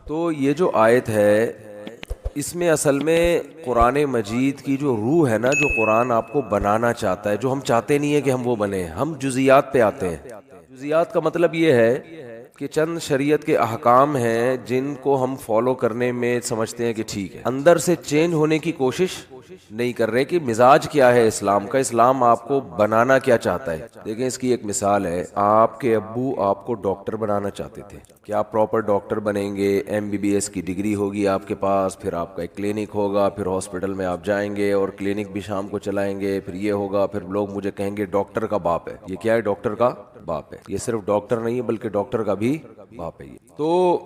تو یہ جو آیت ہے اس میں اصل میں قرآن مجید کی جو روح ہے نا، جو قرآن آپ کو بنانا چاہتا ہے، جو ہم چاہتے نہیں ہیں کہ ہم وہ بنیں، ہم جزیات پہ آتے ہیں۔ جزیات کا مطلب یہ ہے کہ چند شریعت کے احکام ہیں جن کو ہم فالو کرنے میں سمجھتے ہیں کہ ٹھیک ہے، اندر سے چینج ہونے کی کوشش نہیں کر رہے کہ مزاج کیا ہے اسلام کا، اسلام آپ کو بنانا کیا چاہتا ہے۔ دیکھیں اس کی ایک مثال ہے، آپ کے ابو آپ کو ڈاکٹر بنانا چاہتے تھے کہ آپ پراپر ڈاکٹر بنیں گے، MBBS کی ڈگری ہوگی آپ کے پاس، پھر آپ کا ایک کلینک ہوگا، پھر ہاسپٹل میں آپ جائیں گے اور کلینک بھی شام کو چلائیں گے، پھر یہ ہوگا، پھر لوگ مجھے کہیں گے ڈاکٹر کا باپ ہے۔ یہ کیا ہے؟ ڈاکٹر کا باپ ہے۔ یہ صرف ڈاکٹر نہیں ہے بلکہ ڈاکٹر کا بھی باپ ہے۔ یہ تو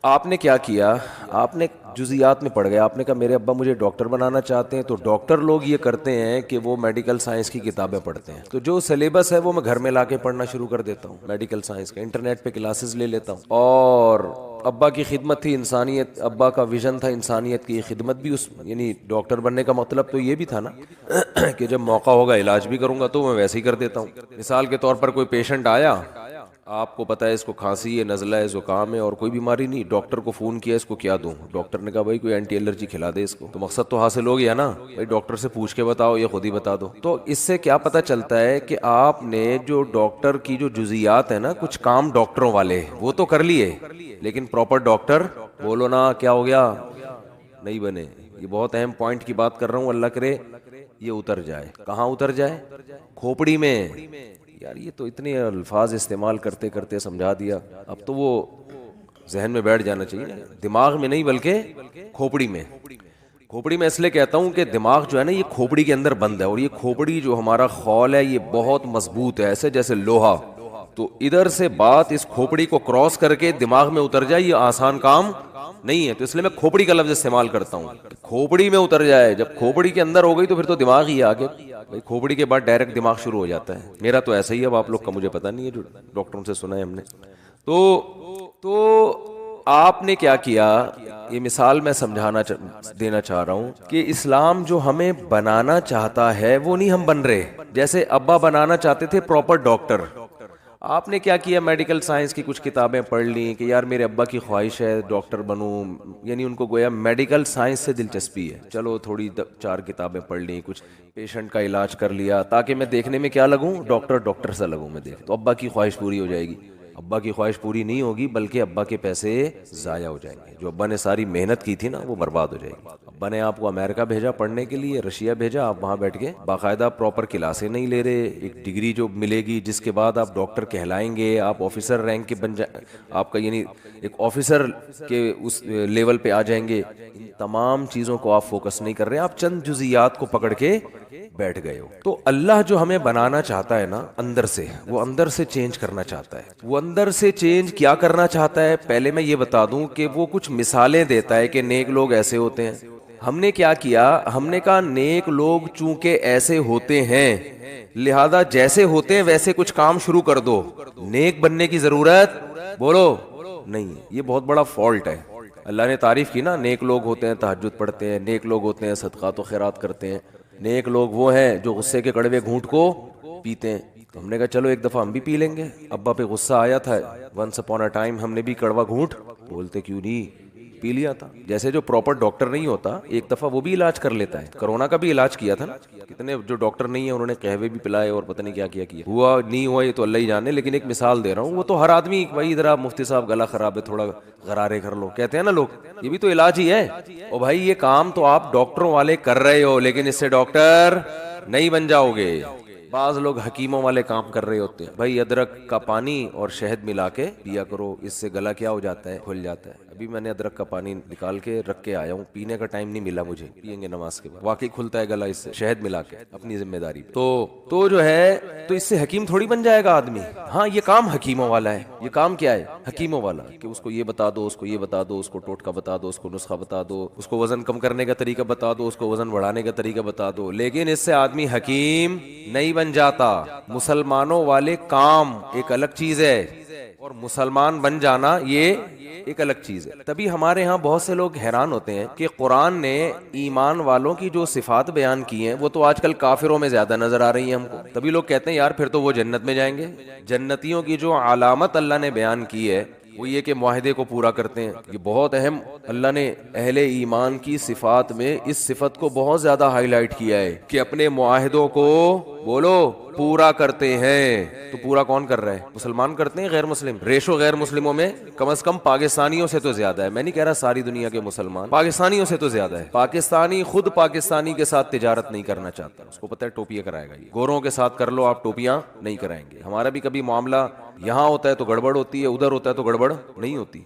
آپ نے کیا کیا؟ آپ نے جزیات میں پڑ گئے، آپ نے کہا میرے ابا مجھے ڈاکٹر بنانا چاہتے ہیں، تو ڈاکٹر لوگ یہ کرتے ہیں کہ وہ میڈیکل سائنس کی کتابیں پڑھتے ہیں، تو جو سلیبس ہے وہ میں گھر میں لا کے پڑھنا شروع کر دیتا ہوں، میڈیکل سائنس کا انٹرنیٹ پہ کلاسز لے لیتا ہوں۔ اور ابا کی خدمت تھی انسانیت، ابا کا ویژن تھا انسانیت کی خدمت بھی، اس یعنی ڈاکٹر بننے کا مطلب تو یہ بھی تھا نا کہ جب موقع ہوگا علاج بھی کروں گا، تو میں ویسے ہی کر دیتا ہوں۔ مثال کے طور پر کوئی پیشنٹ آیا، آپ کو پتا ہے اس کو کھانسی ہے، نزلہ ہے، زکام ہے اور کوئی بیماری نہیں، ڈاکٹر کو فون کیا اس کو کیا دوں، ڈاکٹر نے کہا بھائی کوئی اینٹی الرجی کھلا دے اس کو، تو مقصد تو حاصل ہو گیا نا، بھائی ڈاکٹر سے پوچھ کے بتاؤ یا خود ہی بتا دو۔ تو اس سے کیا پتا چلتا ہے کہ آپ نے جو ڈاکٹر کی جو جزیات ہے نا، کچھ کام ڈاکٹروں والے وہ تو کر لیے، لیکن پراپر ڈاکٹر بولو نا کیا ہو گیا؟ نہیں بنے۔ یہ بہت اہم پوائنٹ کی بات کر رہا ہوں، اللہ کرے یہ اتر جائے۔ کہاں اتر جائے؟ کھوپڑی میں۔ یار یہ تو اتنے الفاظ استعمال کرتے کرتے سمجھا دیا، اب تو وہ ذہن میں بیٹھ جانا چاہیے نا، دماغ میں نہیں بلکہ کھوپڑی میں۔ کھوپڑی میں اس لیے کہتا ہوں کہ دماغ جو ہے نا یہ کھوپڑی کے اندر بند ہے، اور یہ کھوپڑی جو ہمارا خول ہے یہ بہت مضبوط ہے، ایسے جیسے لوہا، تو ادھر سے بات اس کھوپڑی کو کراس کر کے دماغ میں اتر جائے یہ آسان کام نہیں ہے، تو اس لیے میں کھوپڑی کا لفظ استعمال کرتا ہوں، کھوپڑی میں اتر جائے۔ جب کھوپڑی کے اندر ہو گئی تو پھر تو دماغ ہی آگے، بھائی کھوپڑی کے بعد ڈائریکٹ دماغ شروع ہو جاتا ہے۔ میرا تو ایسا ہی ہے، اب آپ لوگ کا مجھے پتہ نہیں ہے، جو ڈاکٹروں سے سنا ہے ہم نے۔ تو آپ نے کیا کیا؟ یہ مثال میں سمجھانا دینا چاہ رہا ہوں کہ اسلام جو ہمیں بنانا چاہتا ہے وہ نہیں ہم بن رہے۔ جیسے ابا بنانا چاہتے تھے پراپر ڈاکٹر، آپ نے کیا کیا؟ میڈیکل سائنس کی کچھ کتابیں پڑھ لیں کہ یار میرے ابا کی خواہش ہے ڈاکٹر بنوں، یعنی ان کو گویا میڈیکل سائنس سے دلچسپی ہے، چلو تھوڑی 4 کتابیں پڑھ لیں، کچھ پیشنٹ کا علاج کر لیا تاکہ میں دیکھنے میں کیا لگوں؟ ڈاکٹر سا لگوں میں دیکھ، تو ابا کی خواہش پوری ہو جائے گی۔ ابا کی خواہش پوری نہیں ہوگی بلکہ ابا کے پیسے ضائع ہو جائیں گے، جو ابا نے ساری محنت کی تھی نا وہ برباد ہو جائے گی۔ ابا نے آپ کو امریکہ بھیجا پڑھنے کے لیے، رشیا بھیجا، آپ وہاں بیٹھ کے باقاعدہ پراپر کلاسیں نہیں لے رہے، ایک ڈگری جو ملے گی جس کے بعد آپ ڈاکٹر کہلائیں گے، آپ آفیسر رینک کے بن جائیں، آپ کا یعنی ایک آفیسر کے اس لیول پہ آ جائیں گے، ان تمام چیزوں کو آپ فوکس نہیں کر رہے ہیں، آپ چند جزیات کو پکڑ کے بیٹھ گئے ہو۔ تو اللہ جو ہمیں بنانا چاہتا ہے نا اندر سے، وہ اندر سے چینج کرنا چاہتا ہے۔ وہ اندر سے چینج کیا کرنا چاہتا ہے؟ پہلے میں یہ بتا دوں کہ وہ کچھ مثالیں دیتا ہے کہ نیک لوگ ایسے ہوتے ہیں۔ ہم نے کیا کیا؟ ہم نے کہا نیک لوگ چونکہ ایسے ہوتے ہیں لہذا جیسے ہوتے ہیں ویسے کچھ کام شروع کر دو، نیک بننے کی ضرورت بولو نہیں۔ یہ بہت بڑا فالٹ ہے۔ اللہ نے تعریف کی نا، نیک لوگ ہوتے ہیں تہجد پڑھتے ہیں، نیک لوگ ہوتے ہیں صدقات و خیرات کرتے ہیں، نیک لوگ وہ ہیں جو غصے کے کڑوے گھونٹ کو پیتے ہیں۔ تو ہم نے کہا چلو ایک دفعہ ہم بھی پی لیں گے، ابا پہ غصہ آیا تھا، ونس اپون اے ٹائم ہم نے بھی کڑوا گھونٹ بولتے کیوں نہیں پی لیا تھا۔ جیسے جو پراپر ڈاکٹر نہیں ہوتا ایک دفعہ وہ بھی علاج کر لیتا ہے، کرونا کا بھی علاج کیا تھا نا، کتنے جو ڈاکٹر نہیں ہیں انہوں نے قہوے بھی پلائے اور پتہ نہیں کیا کیا ہوا نہیں ہوا یہ تو اللہ ہی جانے، لیکن ایک مثال دے رہا ہوں، وہ تو ہر آدمی بھائی ادھر آپ مفتی صاحب گلا خراب ہے تھوڑا غرارے کر لو کہتے ہیں نا لوگ، یہ بھی تو علاج ہی ہے۔ او بھائی یہ کام تو آپ ڈاکٹروں والے کر رہے ہو لیکن اس سے ڈاکٹر نہیں بن جاؤ گے۔ بعض لوگ حکیموں والے کام کر رہے ہوتے ہیں، بھائی ادرک کا پانی اور شہد ملا کے پیا کرو، اس سے گلا کیا ہو جاتا ہے؟ کھل جاتا ہے۔ ابھی میں نے ادرک کا پانی نکال کے رکھ کے آیا ہوں، پینے کا ٹائم نہیں ملا مجھے، پئیں گے نماز کے بعد، واقعی کھلتا ہے گلا اس سے شہد ملا کے، اپنی ذمہ داری پہ۔ تو جو ہے تو اس سے حکیم تھوڑی بن جائے گا آدمی، ہاں یہ کام حکیموں والا ہے۔ یہ کام کیا ہے؟ حکیموں والا، کہ اس کو یہ بتا دو، اس کو یہ بتا دو، اس کو ٹوٹکا بتا دو، اس کو نسخہ بتا دو، اس کو وزن کم کرنے کا طریقہ بتا دو، اس کو وزن بڑھانے کا طریقہ بتا دو، لیکن اس سے آدمی حکیم نہیں بن جاتا۔ مسلمانوں والے کام ایک الگ چیز ہے اور مسلمان بن جانا یہ ایک الگ چیز ہے۔ تبھی ہمارے ہاں بہت سے لوگ حیران ہوتے ہیں کہ قرآن نے ایمان والوں کی جو صفات بیان کی ہیں وہ تو آج کل کافروں میں زیادہ نظر آ رہی ہیں ہم کو، تبھی لوگ کہتے ہیں یار پھر تو وہ جنت میں جائیں گے۔ جنتیوں کی جو علامت اللہ نے بیان کی ہے وہ یہ کہ معاہدے کو پورا کرتے ہیں. یہ بہت اہم، اللہ نے اہل ایمان کی صفات میں اس صفت کو بہت زیادہ ہائی لائٹ کیا ہے کہ اپنے معاہدوں کو بولو پورا کرتے ہیں. تو پورا کون کر رہا ہے؟ مسلمان کرتے ہیں، غیر مسلم. ریشو غیر مسلموں میں کم از کم پاکستانیوں سے تو زیادہ ہے. میں نہیں کہہ رہا ساری دنیا کے مسلمان، پاکستانیوں سے تو زیادہ ہے. پاکستانی خود پاکستانی کے ساتھ تجارت نہیں کرنا چاہتا، اس کو پتہ ہے ٹوپیاں کرائے گا. یہ گوروں کے ساتھ کر لو آپ، ٹوپیاں نہیں کرائیں گے. ہمارا بھی کبھی معاملہ یہاں ہوتا ہے تو گڑبڑ ہوتی ہے، ادھر ہوتا ہے تو گڑبڑ نہیں ہوتی.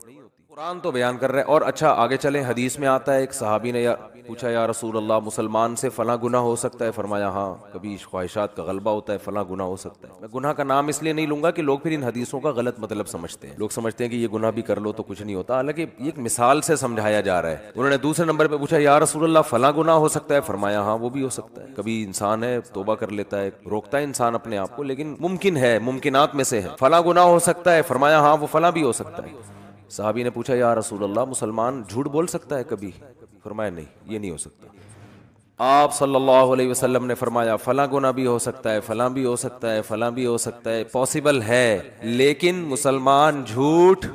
قرآن تو بیان کر رہے ہیں. اور اچھا آگے چلیں، حدیث میں آتا ہے ایک صحابی نے پوچھا یا رسول اللہ مسلمان سے فلاں گناہ ہو سکتا ہے؟ فرمایا ہاں، کبھی خواہشات کا غلبہ ہوتا ہے، فلاں گناہ ہو سکتا ہے. میں گناہ کا نام اس لیے نہیں لوں گا کہ لوگ پھر ان حدیثوں کا غلط مطلب سمجھتے ہیں. لوگ سمجھتے ہیں کہ یہ گناہ بھی کر لو تو کچھ نہیں ہوتا، حالانکہ یہ ایک مثال سے سمجھایا جا رہا ہے. انہوں نے دوسرے نمبر پہ پوچھا یا رسول اللہ فلاں گناہ ہو سکتا ہے؟ فرمایا ہاں وہ بھی ہو سکتا ہے. کبھی انسان ہے توبہ کر لیتا ہے، روکتا ہے انسان اپنے آپ کو، لیکن ممکن ہے، ممکنات میں سے ہے. فلاں گناہ ہو سکتا ہے؟ فرمایا ہاں وہ فلاں بھی ہو سکتا ہے. صحابی نے پوچھا یا رسول اللہ مسلمان جھوٹ بول سکتا ہے کبھی؟ فرمایا نہیں، یہ نہیں ہو سکتا. آپ صلی اللہ علیہ وسلم نے فرمایا فلاں گناہ بھی ہو سکتا ہے، فلاں بھی ہو سکتا ہے، فلاں بھی ہو سکتا ہے، پاسبل ہے، لیکن مسلمان جھوٹ.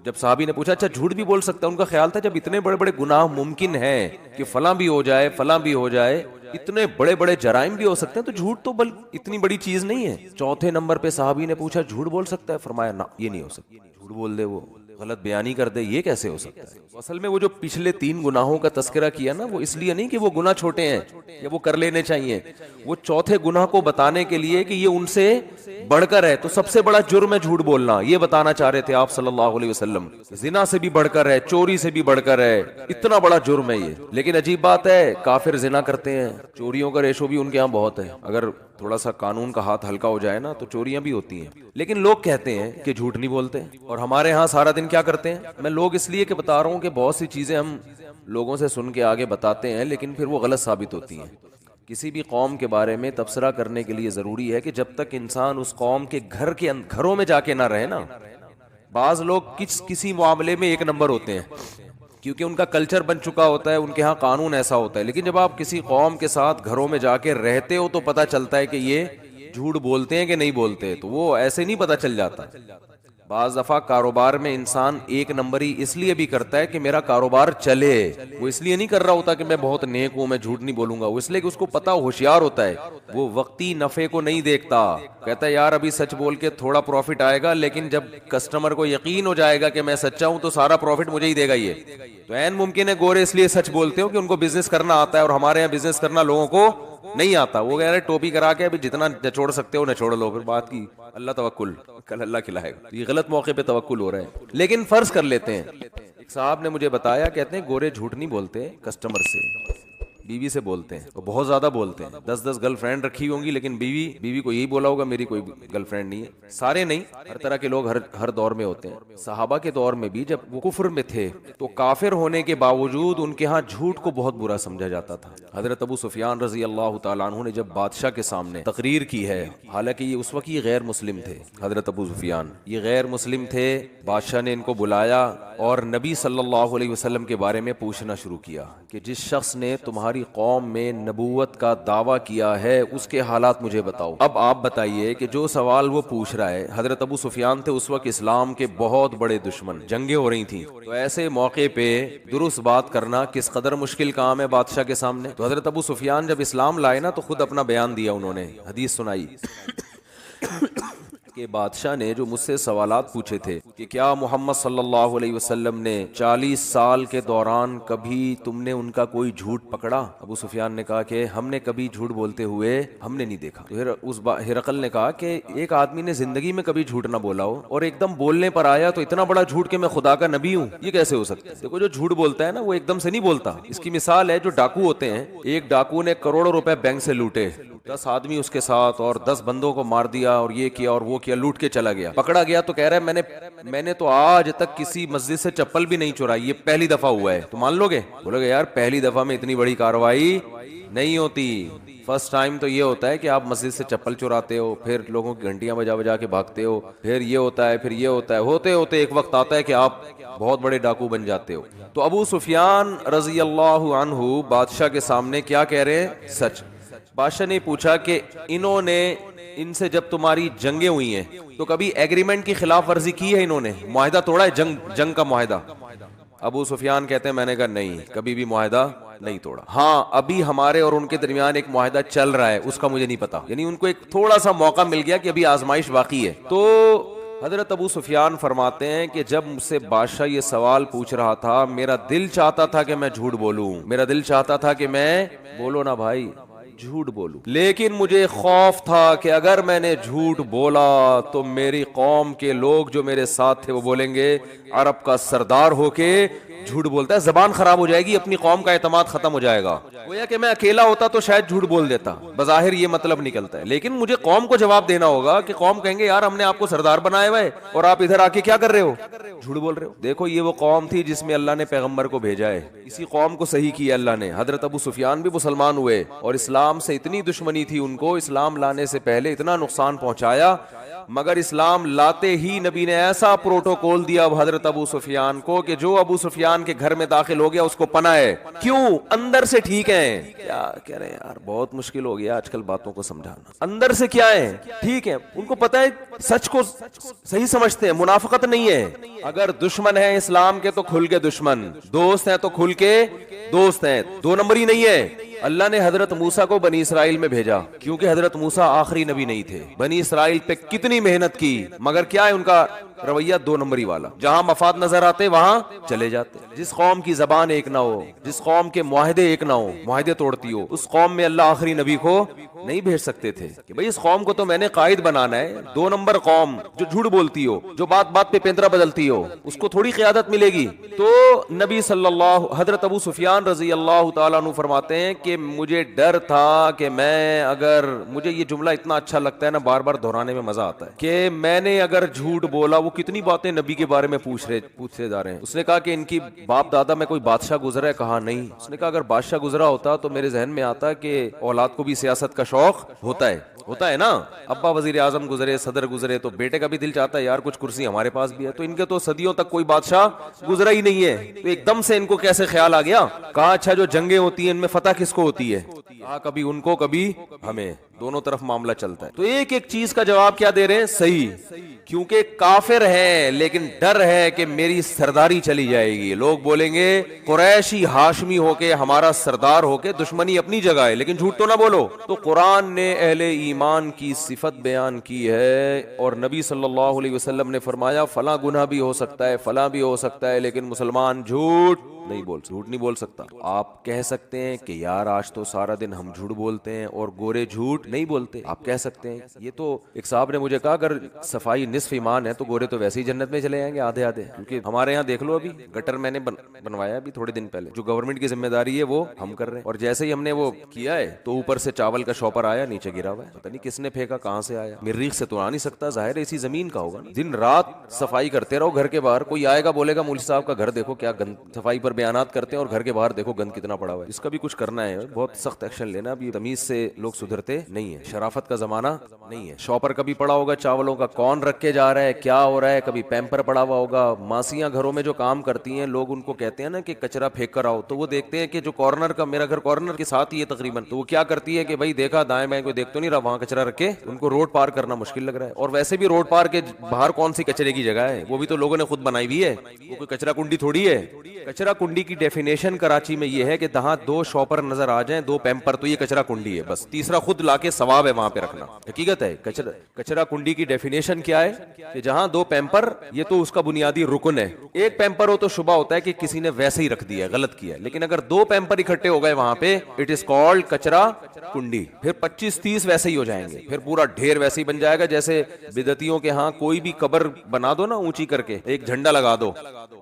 جب صحابی نے پوچھا اچھا جھوٹ بھی بول سکتا ہے، ان کا خیال تھا جب اتنے بڑے بڑے گناہ ممکن ہیں کہ فلاں بھی ہو جائے، فلاں بھی ہو جائے، اتنے بڑے بڑے جرائم بھی ہو سکتے ہیں، تو جھوٹ تو اتنی بڑی چیز نہیں ہے. چوتھے نمبر پہ صحابی نے پوچھا جھوٹ بول سکتا ہے؟ فرمایا نہ، یہ نہیں ہو سکتا. جھوٹ بول دے، وہ غلط بیانی کر دے، یہ کیسے ہو سکتا ہے؟ اصل میں وہ جو پچھلے 3 گناہوں کا تذکرہ کیا نا، وہ اس لیے نہیں کہ وہ گناہ چھوٹے ہیں یا وہ کر لینے چاہیے، وہ چوتھے گناہ کو بتانے کے لیے کہ یہ ان سے بڑھ کر ہے. تو سب سے بڑا جرم ہے جھوٹ بولنا، یہ بتانا چاہ رہے تھے آپ صلی اللہ علیہ وسلم. زنا سے بھی بڑھ کر ہے، چوری سے بھی بڑھ کر ہے، اتنا بڑا جرم ہے یہ. لیکن عجیب بات ہے، کافر زنا کرتے ہیں، چوریوں کا ریشو بھی ان کے ہاں بہت ہے. اگر تھوڑا سا قانون کا ہاتھ ہلکا ہو جائے نا تو چوریاں بھی ہوتی ہیں. لیکن لوگ کہتے ہیں کہ جھوٹ نہیں بولتے، اور ہمارے ہاں سارا دن کیا کرتے ہیں. میں لوگ اس لیے کہ بتا رہا ہوں کہ بہت سی چیزیں ہم لوگوں سے سن کے آگے بتاتے ہیں لیکن پھر وہ غلط ثابت ہوتی ہیں. کسی بھی قوم کے بارے میں تبصرہ کرنے کے لیے ضروری ہے کہ جب تک انسان اس قوم کے گھروں میں جا کے نہ رہے نا. بعض لوگ کسی معاملے میں 1 نمبر ہوتے ہیں کیونکہ ان کا کلچر بن چکا ہوتا ہے، ان کے ہاں قانون ایسا ہوتا ہے. لیکن جب آپ کسی قوم کے ساتھ گھروں میں جا کے رہتے ہو تو پتہ چلتا ہے کہ یہ جھوٹ بولتے ہیں کہ نہیں بولتے. تو وہ ایسے نہیں پتہ چل جاتا. بعض دفعہ کاروبار میں انسان 1 نمبری اس لیے بھی کرتا ہے کہ میرا کاروبار چلے. وہ اس لیے نہیں کر رہا ہوتا کہ میں بہت نیک ہوں، میں جھوٹ نہیں بولوں گا. وہ اس لیے کہ اس کو پتا، ہوشیار ہوتا ہے، وہ وقتی نفع کو نہیں دیکھتا. کہتا ہے یار ابھی سچ بول کے تھوڑا پروفٹ آئے گا، لیکن جب کسٹمر کو یقین ہو جائے گا کہ میں سچا ہوں تو سارا پروفٹ مجھے ہی دے گا. یہ تو عین ممکن ہے گورے اس لیے سچ بولتے ہو کہ ان کو بزنس کرنا آتا ہے، اور ہمارے یہاں بزنس کرنا لوگوں کو نہیں آتا. وہ کہہ رہے ٹوپی کرا کے ابھی جتنا نچوڑ سکتے ہو نچوڑ لو، پھر بات کی اللہ توکل، کل اللہ کھلائے گا. یہ غلط موقع پہ توکل ہو رہا ہے. لیکن فرض کر لیتے ہیں، ایک صاحب نے مجھے بتایا، کہتے ہیں گورے جھوٹ نہیں بولتے کسٹمر سے، بیوی سے بولتے ہیں. وہ بہت زیادہ بولتے ہیں، 10 گرل فرینڈ رکھی ہوں گی لیکن بیوی کو یہی بولا ہوگا میری کوئی گرل فرینڈ نہیں ہے. سارے نہیں، ہر طرح کے لوگ ہر دور میں ہوتے ہیں. صحابہ کے دور میں بھی جب وہ کفر میں تھے تو کافر ہونے کے باوجود ان کے ہاں جھوٹ کو بہت برا سمجھا جاتا تھا. حضرت ابو سفیان رضی اللہ تعالیٰ عنہ نے جب بادشاہ کے سامنے تقریر کی ہے، حالانکہ یہ اس وقت یہ غیر مسلم تھے، حضرت ابو سفیان یہ غیر مسلم تھے. بادشاہ نے ان کو بلایا اور نبی صلی اللہ علیہ وسلم کے بارے میں پوچھنا شروع کیا کہ جس شخص نے تمہاری قوم میں نبوت کا دعویٰ کیا ہے اس کے حالات مجھے بتاؤ. اب آپ بتائیے کہ جو سوال وہ پوچھ رہا ہے، حضرت ابو سفیان تھے اس وقت اسلام کے بہت بڑے دشمن، جنگیں ہو رہی تھیں، تو ایسے موقع پہ درست بات کرنا کس قدر مشکل کام ہے بادشاہ کے سامنے. تو حضرت ابو سفیان جب اسلام لائے نا تو خود اپنا بیان دیا، انہوں نے حدیث سنائی کہ بادشاہ نے جو مجھ سے سوالات پوچھے تھے کہ کیا محمد صلی اللہ علیہ وسلم نے 40 سال کے دوران کبھی تم نے ان کا کوئی جھوٹ پکڑا؟ ابو سفیان نے کہا کہ ہم نے کبھی جھوٹ بولتے ہوئے ہم نے نہیں دیکھا. تو اس ہرقل نے کہا کہ ایک آدمی نے زندگی میں کبھی جھوٹ نہ بولا ہو اور ایک دم بولنے پر آیا تو اتنا بڑا جھوٹ کہ میں خدا کا نبی ہوں، یہ کیسے ہو سکتا ہے؟ دیکھو جو جھوٹ بولتا ہے نا وہ ایک دم سے نہیں بولتا. اس کی مثال ہے جو ڈاکو ہوتے ہیں، ایک ڈاکو نے کروڑوں روپے بینک سے لوٹے، 10 آدمی اس کے ساتھ اور 10 بندوں کو مار دیا اور یہ کیا اور وہ کیا، لوٹ کے چلا گیا. پکڑا گیا تو کہہ رہا ہے میں نے تو آج تک کسی مسجد سے چپل بھی نہیں چورائی، یہ پہلی دفعہ ہوا ہے. تو مان لو گے؟ بولو گے یار پہلی دفعہ میں اتنی بڑی کارروائی نہیں ہوتی. فرسٹ ٹائم تو یہ ہوتا ہے کہ آپ مسجد سے چپل چوراتے ہو، پھر لوگوں کی گھنٹیاں بجا کے بھاگتے ہو، پھر یہ ہوتا ہے، پھر یہ ہوتا ہے، ہوتے ہوتے ایک وقت آتا ہے کہ آپ بہت بڑے ڈاکو بن جاتے ہو. تو ابو سفیان رضی اللہ عنہ بادشاہ کے سامنے کیا کہہ رہے ہیں؟ سچ. بادشاہ نے پوچھا کہ انہوں نے ان سے جب تمہاری جنگیں ہوئی ہیں تو کبھی ایگریمنٹ کی خلاف ورزی کی ہے انہوں نے؟ معاہدہ توڑا ہے؟ جنگ کا معاہدہ؟ ابو سفیان کہتے ہیں میں نے کہا نہیں، کبھی بھی معاہدہ نہیں توڑا. ہاں ابھی ہمارے اور ان کے درمیان ایک معاہدہ چل رہا ہے، اس کا مجھے نہیں پتا. یعنی ان کو ایک تھوڑا سا موقع مل گیا کہ ابھی آزمائش باقی ہے. تو حضرت ابو سفیان فرماتے ہیں کہ جب مجھ سے بادشاہ یہ سوال پوچھ رہا تھا میرا دل چاہتا تھا کہ میں جھوٹ بولوں، میرا دل چاہتا تھا کہ میں، بولو نا بھائی، جھوٹ بولوں، لیکن مجھے خوف تھا کہ اگر میں نے جھوٹ بولا تو میری قوم کے لوگ جو میرے ساتھ تھے وہ بولیں گے عرب کا سردار ہو کے جھوٹ بولتا ہے، زبان خراب ہو جائے گی، اپنی قوم کا اعتماد ختم ہو جائے گا. گویا کہ میں اکیلا ہوتا تو شاید جھوٹ بول دیتا، بظاہر یہ مطلب نکلتا ہے، لیکن مجھے قوم کو جواب دینا ہوگا کہ قوم کہیں گے یار ہم نے آپ کو سردار بنایا ہوا ہے اور آپ ادھر آ کے کیا کر رہے ہو، جھوٹ بول رہے ہو. دیکھو یہ وہ قوم تھی جس میں اللہ نے پیغمبر کو بھیجا ہے، اسی قوم کو صحیح کیا اللہ نے. حضرت ابو سفیان بھی مسلمان ہوئے اور اسلام سے اتنی دشمنی تھی ان کو، اسلام لانے سے پہلے اتنا نقصان پہنچایا، مگر اسلام لاتے ہی نبی نے ایسا پروٹوکول دیا اب حضرت ابو سفیان کو کہ جو ابو سفیان کے گھر میں داخل ہو گیا اس کو پناہ ہے. کیوں؟ اندر سے ٹھیک ہیں. کیا کہہ رہے ہیں یار، بہت مشکل ہو گیا آج کل باتوں کو سمجھانا. اندر سے کیا ہے؟ ٹھیک ہے، ان کو پتہ ہے، سچ کو صحیح سمجھتے ہیں، منافقت نہیں ہے. اگر دشمن ہے اسلام کے تو کھل کے دشمن، دوست ہیں تو کھل کے دوست ہیں، دو نمبری نہیں ہے. اللہ نے حضرت موسیٰ کو بنی اسرائیل میں بھیجا کیونکہ حضرت موسیٰ آخری نبی نہیں تھے. بنی اسرائیل پہ کتنی محنت کی، مگر کیا ہے ان کا رویہ؟ دو نمبری والا. جہاں مفاد نظر آتے وہاں چلے جاتے. جس قوم کی زبان ایک نہ ہو، جس قوم کے معاہدے ایک نہ ہو، معاہدے توڑتی ہو، اس قوم میں اللہ آخری نبی کو نہیں بھیج سکتے تھے کہ بھئی اس قوم کو تو میں نے قائد بنانا ہے. دو نمبر قوم جو جھوٹ بولتی ہو، جو بات بات پہ پینترا بدلتی ہو، اس کو تھوڑی قیادت ملے گی. تو نبی صلی اللہ، حضرت ابو سفیان رضی اللہ تعالیٰ عنہ فرماتے ہیں کہ مجھے ڈر تھا کہ میں اگر، مجھے یہ جملہ اتنا اچھا لگتا ہے نا، بار بار دہرانے میں مزہ آتا ہے، کہ میں نے اگر جھوٹ بولا، وہ کتنی باتیں نبی کے بارے میں پوچھتے جا رہے ہیں. اس نے کہا کہ ان کی باپ دادا میں کوئی بادشاہ گزرا ہے؟ کہا نہیں. اس نے کہا اگر بادشاہ گزرا ہوتا تو میرے ذہن میں آتا کہ اولاد کو بھی سیاست کا شوق ہوتا ہے نا. ابا وزیر اعظم گزرے، صدر گزرے، تو بیٹے کا بھی دل چاہتا ہے یار کچھ کرسی ہمارے پاس بھی ہے. تو ان کے تو صدیوں تک کوئی بادشاہ گزرا ہی نہیں ہے، تو ایک دم سے ان کو کیسے خیال آ گیا؟ کہا اچھا جو جنگیں ہوتی ہیں ان میں فتح کس کو ہوتی ہے؟ کہا کبھی ان کو کبھی ہمیں، دونوں طرف معاملہ چلتا ہے. تو ایک ایک چیز کا جواب کیا دے رہے ہیں؟ صحیح، کیونکہ کافر ہے لیکن ڈر ہے کہ میری سرداری چلی جائے گی، لوگ بولیں گے قریشی ہاشمی ہو کے ہمارا سردار ہو کے. دشمنی اپنی جگہ ہے لیکن جھوٹ تو نہ بولو. تو قرآن نے اہل ایمان کی صفت بیان کی ہے اور نبی صلی اللہ علیہ وسلم نے فرمایا فلاں گناہ بھی ہو سکتا ہے، فلاں بھی ہو سکتا ہے، لیکن مسلمان جھوٹ نہیں بول سکتا. آپ کہہ سکتے ہیں کہ یار آج تو سارا دن ہم جھوٹ بولتے ہیں اور گورے جھوٹ نہیں بولتے. آپ کہہ سکتے ہیں. یہ تو ایک صاحب نے مجھے کہا اگر صفائی نصف ایمان ہے تو گورے تو ویسے ہی جنت میں چلے جائیں گے آدھے. کیونکہ ہمارے یہاں دیکھ لو، ابھی گٹر میں نے بنوایا ابھی تھوڑے دن پہلے، جو گورنمنٹ کی ذمہ داری ہے وہ ہم کر رہے ہیں. اور جیسے ہی ہم نے وہ کیا ہے تو اوپر سے چاول کا شاپر آیا، نیچے گرا ہوا ہے، پتہ نہیں کس نے پھینکا، کہاں سے آیا. مریخ سے تو آ نہیں سکتا، ظاہر ہے اسی زمین کا ہوگا. دن رات صفائی کرتے رہو گھر کے باہر. کوئی آئے گا بولے گا مولوی صاحب کا گھر دیکھو کیا گند، صفائی پر بیانات کرتے ہیں اور گھر کے باہر دیکھو گند کتنا پڑا ہوا ہے. اس کا بھی کچھ کرنا ہے، بہت سخت ایکشن لینا. ابھی تمیز سے لوگ سدھرتے نہیں ہیں، شرافت کا زمانہ نہیں ہے. شاپر کبھی پڑا ہوگا چاولوں کا، کون رکھ کے جا رہا ہے، کیا ہو رہا ہے. کبھی پیمپر پڑا ہوا ہوگا. ماسیاں گھروں میں جو کام کرتی ہیں، لوگ ان کو کہتے ہیں نا کہ کچرا پھینک کر آؤ، تو وہ دیکھتے ہیں کہ جو کارنر کا، میرا گھر کارنر کے ساتھ ہی ہے تقریباً، تو وہ کیا کرتی ہے کہ بھائی دیکھا دائیں بائیں کوئی دیکھ تو نہیں رہا، وہاں کچرا رکھے. ان کو روڈ پار کرنا مشکل لگ رہا ہے. اور ویسے بھی روڈ پار کے باہر کون سی کچرے کی جگہ ہے، وہ بھی تو لوگوں نے خود بنائی ہوئی ہے، وہ کوئی کچرا کنڈی تھوڑی ہے. کچرا کنڈی کی ڈیفینیشن کراچی میں یہ ہے کہ جہاں دو شاپر نظر آ جائیں، دو پیمپر، تو یہ کچرا کنڈی ہے بس. تیسرا خود لا کے ثواب ہے وہاں پہ رکھنا. حقیقت ہے. کچرا کنڈی کی ڈیفینیشن کیا ہے کہ جہاں دو پیمپر، یہ تو اس کا بنیادی رکن ہے. ایک پیمپر ہو تو شبہ ہوتا ہے کہ کسی نے ویسے ہی رکھ دیا، غلط کیا. لیکن اگر دو پیمپر اکٹھے ہو گئے وہاں پہ، اٹ از کالڈ کچرا کنڈی. پھر 25-30 ویسے ہی ہو جائیں گے، پھر پورا ڈھیر ویسے ہی بن جائے گا. جیسے بدعتیوں کے ہاں کوئی بھی قبر بنا دو نا اونچی کر کے، ایک جھنڈا لگا دو،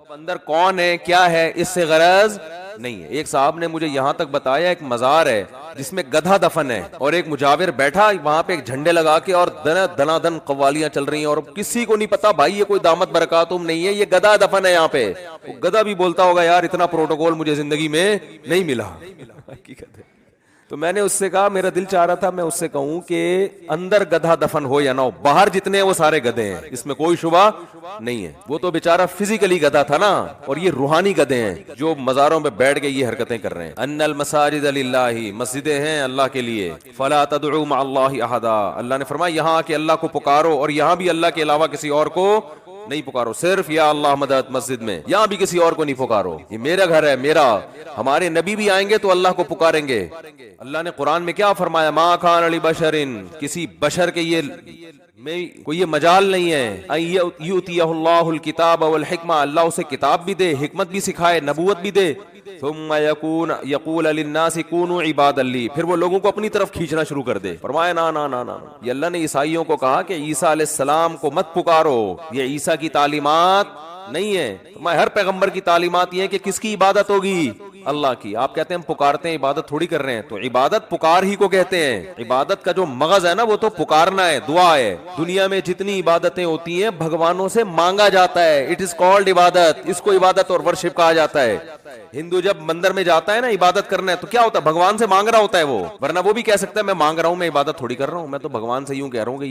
اندر کون ہے کیا ہے اس سے غرض نہیں ہے. ایک صاحب نے مجھے یہاں تک بتایا ایک مزار ہے جس میں گدھا دفن ہے اور ایک مجاور بیٹھا وہاں پہ ایک جھنڈے لگا کے اور دنا دن قوالیاں چل رہی ہیں اور کسی کو نہیں پتا بھائی یہ کوئی دامت برکاتم نہیں ہے، یہ گدھا دفن ہے یہاں پہ. گدھا بھی بولتا ہوگا یار اتنا پروٹوکول مجھے زندگی میں نہیں ملا. حقیقت ہے. تو میں نے اس سے کہا, میرا دل چاہ رہا تھا میں اس سے کہوں کہ اندر گدھا دفن ہو یا نہ ہو, باہر جتنے ہیں وہ سارے گدھے ہیں, اس میں کوئی شبہ نہیں ہے. وہ تو بیچارہ فزیکلی گدھا تھا نا, اور یہ روحانی گدھے ہیں جو مزاروں پہ بیٹھ کے یہ حرکتیں کر رہے ہیں. ان المساجد للہ, مسجدیں ہیں اللہ کے لیے. فلا تدعوا مع اللہ احدا, اللہ نے فرمایا یہاں آ کے اللہ کو پکارو, اور یہاں بھی اللہ کے علاوہ کسی اور کو نہیں پکارو, صرف یا اللہ مدد مسجد میں, یہاں بھی کسی اور کو نہیں پکارو, یہ میرا گھر ہے میرا. ہمارے نبی بھی آئیں گے تو اللہ کو پکاریں گے. اللہ نے قرآن میں کیا فرمایا, ما کان لبشر, کسی بشر کے میں کوئی یہ مجال نہیں ہے, ان یؤتیہ اللہ الکتاب والحکمہ, اللہ اسے کتاب بھی دے, حکمت بھی سکھائے, نبوت بھی دے, ثم یقول للناس کونوا عبادا لی, پھر وہ لوگوں کو اپنی طرف کھینچنا شروع کر دے. فرمایا نا نا نا نا, یہ اللہ نے عیسائیوں کو کہا کہ عیسیٰ علیہ السلام کو مت پکارو, یہ عیسیٰ کی تعلیمات نہیں ہے. ہر پیغمبر کی تعلیمات یہ ہے کہ کس کی عبادت ہوگی, اللہ کی. آپ کہتے ہیں ہم پکارتے ہیں, عبادت تھوڑی کر رہے ہیں. تو عبادت پکار ہی کو کہتے ہیں. عبادت کا جو مغز ہے نا وہ تو پکارنا ہے, دعا ہے. دنیا میں جتنی عبادتیں ہوتی ہیں بھگوانوں سے مانگا جاتا ہے, اٹ از کالڈ عبادت, اس کو عبادت اور ورشپ کہا جاتا ہے. ہندو جب مندر میں جاتا ہے نا عبادت کرنا ہے تو کیا ہوتا ہے, بھگوان سے مانگ رہا ہوتا ہے وہ, ورنہ وہ بھی کہہ سکتا ہے میں مانگ رہا ہوں, میں عبادت تھوڑی کر رہا ہوں, میں تو بھگوان سے یوں کہہ رہا ہوں کہ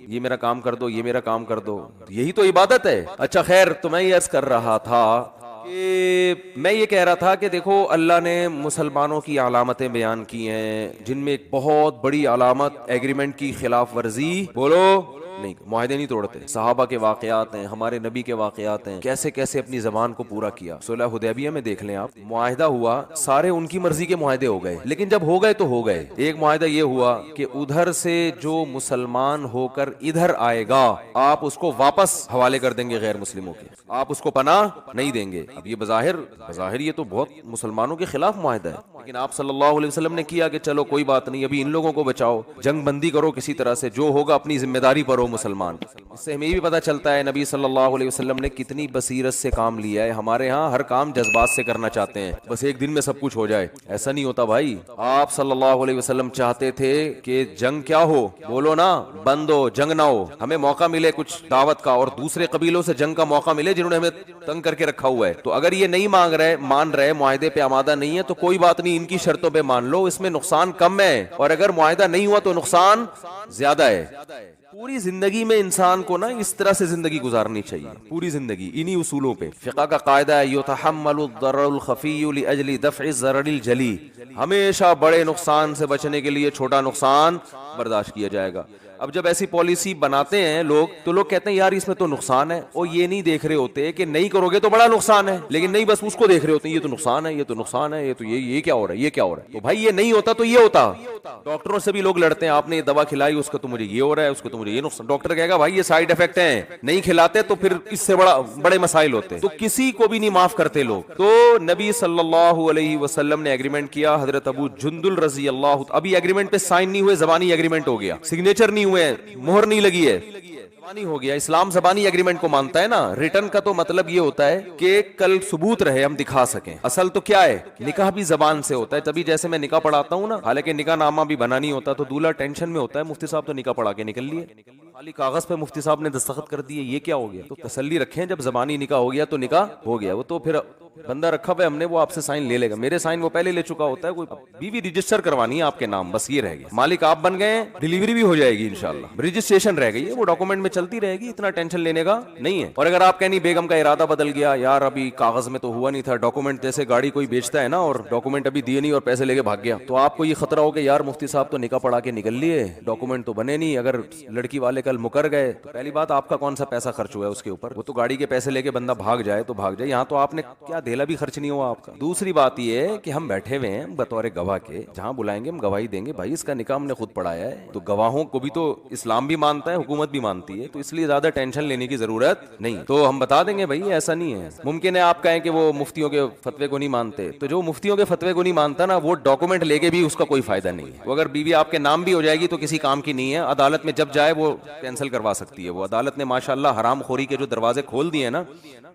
یہ میرا کام کر دو, یہ میرا کام کر دو, یہی تو عبادت ہے. اچھا خیر, تو میں یہ عرض کر رہا تھا کہ میں یہ کہہ رہا تھا کہ دیکھو اللہ نے مسلمانوں کی علامتیں بیان کی ہیں, جن میں ایک بہت بڑی علامت ایگریمنٹ کی خلاف ورزی, بولو نہیں, معاہدے نہیں توڑتے. صحابہ کے واقعات ہیں, ہمارے نبی کے واقعات ہیں, کیسے کیسے اپنی زبان کو پورا کیا. صلح حدیبیہ میں دیکھ لیں آپ, معاہدہ ہوا, سارے ان کی مرضی کے معاہدے ہو گئے, لیکن جب ہو گئے تو ہو گئے. ایک معاہدہ یہ ہوا کہ ادھر سے جو مسلمان ہو کر ادھر آئے گا آپ اس کو واپس حوالے کر دیں گے غیر مسلموں کے, آپ اس کو پناہ نہیں دیں گے. اب یہ بظاہر یہ تو بہت مسلمانوں کے خلاف معاہدہ ہے, لیکن آپ صلی اللہ علیہ وسلم نے کیا کہ چلو کوئی بات نہیں, ابھی ان لوگوں کو بچاؤ, جنگ بندی کرو کسی طرح سے, جو ہوگا اپنی ذمہ داری پر ہو مسلمان. اس سے ہمیں یہ بھی پتہ چلتا ہے نبی صلی اللہ علیہ وسلم نے کتنی بصیرت سے کام لیا ہے. ہمارے ہاں ہر کام جذبات سے کرنا چاہتے ہیں, بس ایک دن میں سب کچھ ہو جائے, ایسا نہیں ہوتا بھائی. آپ صلی اللہ علیہ وسلم چاہتے تھے کہ جنگ کیا ہو, بولو نا, بند ہو, جنگ نہ ہو, ہمیں موقع ملے کچھ دعوت کا, اور دوسرے قبیلوں سے جنگ کا موقع ملے جنہوں نے ہمیں تنگ کر کے رکھا ہوا ہے. تو اگر یہ نہیں مان رہے, معاہدے پہ آمادہ نہیں ہے, تو کوئی بات نہیں, ان کی شرطوں پہ مان لو, اس میں نقصان کم ہے, اور اگر معاہدہ نہیں ہوا تو نقصان زیادہ ہے. پوری زندگی میں انسان کو نا اس طرح سے زندگی گزارنی چاہیے, پوری زندگی انہی اصولوں پہ. فقہ کا قاعدہ ہے, یتحمل الضرر الخفی لاجل دفع الضرر الجلی, ہمیشہ بڑے نقصان سے بچنے کے لیے چھوٹا نقصان برداشت کیا جائے گا. اب جب ایسی پالیسی بناتے ہیں لوگ تو لوگ کہتے ہیں یار اس میں تو نقصان ہے, اور یہ نہیں دیکھ رہے ہوتے کہ نہیں کرو گے تو بڑا نقصان ہے, لیکن نہیں بس اس کو دیکھ رہے ہوتے ہیں یہ تو نقصان ہے, یہ تو نقصان ہے, یہ تو یہ کیا ہو رہا ہے, یہ کیا ہو رہا ہے. تو بھائی یہ نہیں ہوتا تو یہ ہوتا. ڈاکٹروں سے بھی لوگ لڑتے ہیں, آپ نے یہ دوا کھلائی اس کو تو مجھے یہ ہو رہا ہے, اس کو تو مجھے یہ نقصان. ڈاکٹر کہے گا بھائی یہ سائیڈ افیکٹ ہیں, نہیں کھلاتے تو پھر اس سے بڑے مسائل ہوتے. تو کسی کو بھی نہیں معاف کرتے لوگ. تو نبی صلی اللہ علیہ وسلم نے ایگریمنٹ کیا, حضرت ابو جندل رضی اللہ, ابھی ایگریمنٹ پہ سائن نہیں ہوئے, زبانی ایگریمنٹ ہو گیا, سگنیچر نہیں ہوئے, مہر نہیں لگی ہے, زبانی ہو گیا. اسلام زبانی ایگریمنٹ کو مانتا ہے نا. ریٹن کا تو مطلب یہ ہوتا ہے کہ کل ثبوت رہے, ہم دکھا سکیں. اصل تو کیا ہے, نکاح بھی زبان سے ہوتا ہے. تبھی جیسے میں نکاح پڑھاتا ہوں نا, حالانکہ نکاح نامہ بھی بنا نہیں ہوتا, تو دولہا ٹینشن میں ہوتا ہے, مفتی صاحب تو نکاح پڑھا کے نکل لیے, خالی کاغذ پہ مفتی صاحب نے دستخط کر دیے, یہ کیا ہو گیا. تو تسلی رکھیں, جب زبانی نکاح ہو گیا تو نکاح ہو گیا. وہ تو پھر بندہ رکھا ہوا ہے ہم نے, وہ آپ سے سائن لے لے گا. میرے سائن وہ پہلے لے چکا ہوتا ہے, کوئی بیوی رجسٹر کروانی ہے آپ کے نام, بس یہ رہ گیا. مالک آپ بن گئے, ڈیلیوری بھی ہو جائے گی انشاءاللہ, رجسٹریشن رہ گئی ہے, وہ ڈاکومنٹ میں چلتی رہے گی, اتنا ٹینشن لینے کا نہیں ہے. اور اگر آپ کہیں بیگم کا ارادہ بدل گیا, یار ابھی کاغذ میں تو ہوا نہیں تھا, ڈاکومنٹ جیسے گاڑی کوئی بیچتا ہے نا, اور ڈاکومنٹ ابھی دیے نہیں اور پیسے لے کے بھاگ گیا, تو آپ کو یہ خطرہ ہو کہ یار مفتی صاحب تو نکاح پڑھا کے نکل لیے, ڈاکومنٹ تو بنے نہیں, اگر لڑکی والے کل مکر گئے تو پہلی بات آپ کا کون سا پیسہ خرچ ہوا ہے اس کے اوپر, وہ تو گاڑی کے پیسے لے کے بندہ بھاگ جائے تو بھاگ جائے, یہاں تو آپ نے کیا دھیلا بھی خرچ نہیں ہوا آپ کا. دوسری بات یہ ہے کہ ہم بیٹھے ہوئے ہیں بطور گواہ کے, جہاں بلائیں گے ہم گواہی دیں گے, بھائی اس کا نکاح ہم نے خود پڑھایا ہے, تو گواہوں کو بھی تو اسلام بھی مانتا ہے, حکومت بھی مانتی ہے, تو اس لیے زیادہ ٹینشن لینے کی ضرورت نہیں. تو ہم بتا دیں گے بھائی ایسا نہیں ہے. ممکن ہے آپ کہیں کہ وہ مفتیوں کے فتوے کو نہیں مانتے, تو جو مفتیوں کے فتوے کو نہیں مانتا نا, وہ ڈاکومنٹ لے کے بھی اس کا کوئی فائدہ نہیں ہے. وہ اگر بیوی آپ کے نام بھی ہو جائے گی تو کسی کام کی نہیں ہے, عدالت میں جب جائے وہ کینسل کروا سکتی ہے وہ. عدالت نے ماشاءاللہ حرام خوری کے جو دروازے کھول دیے ہیں نا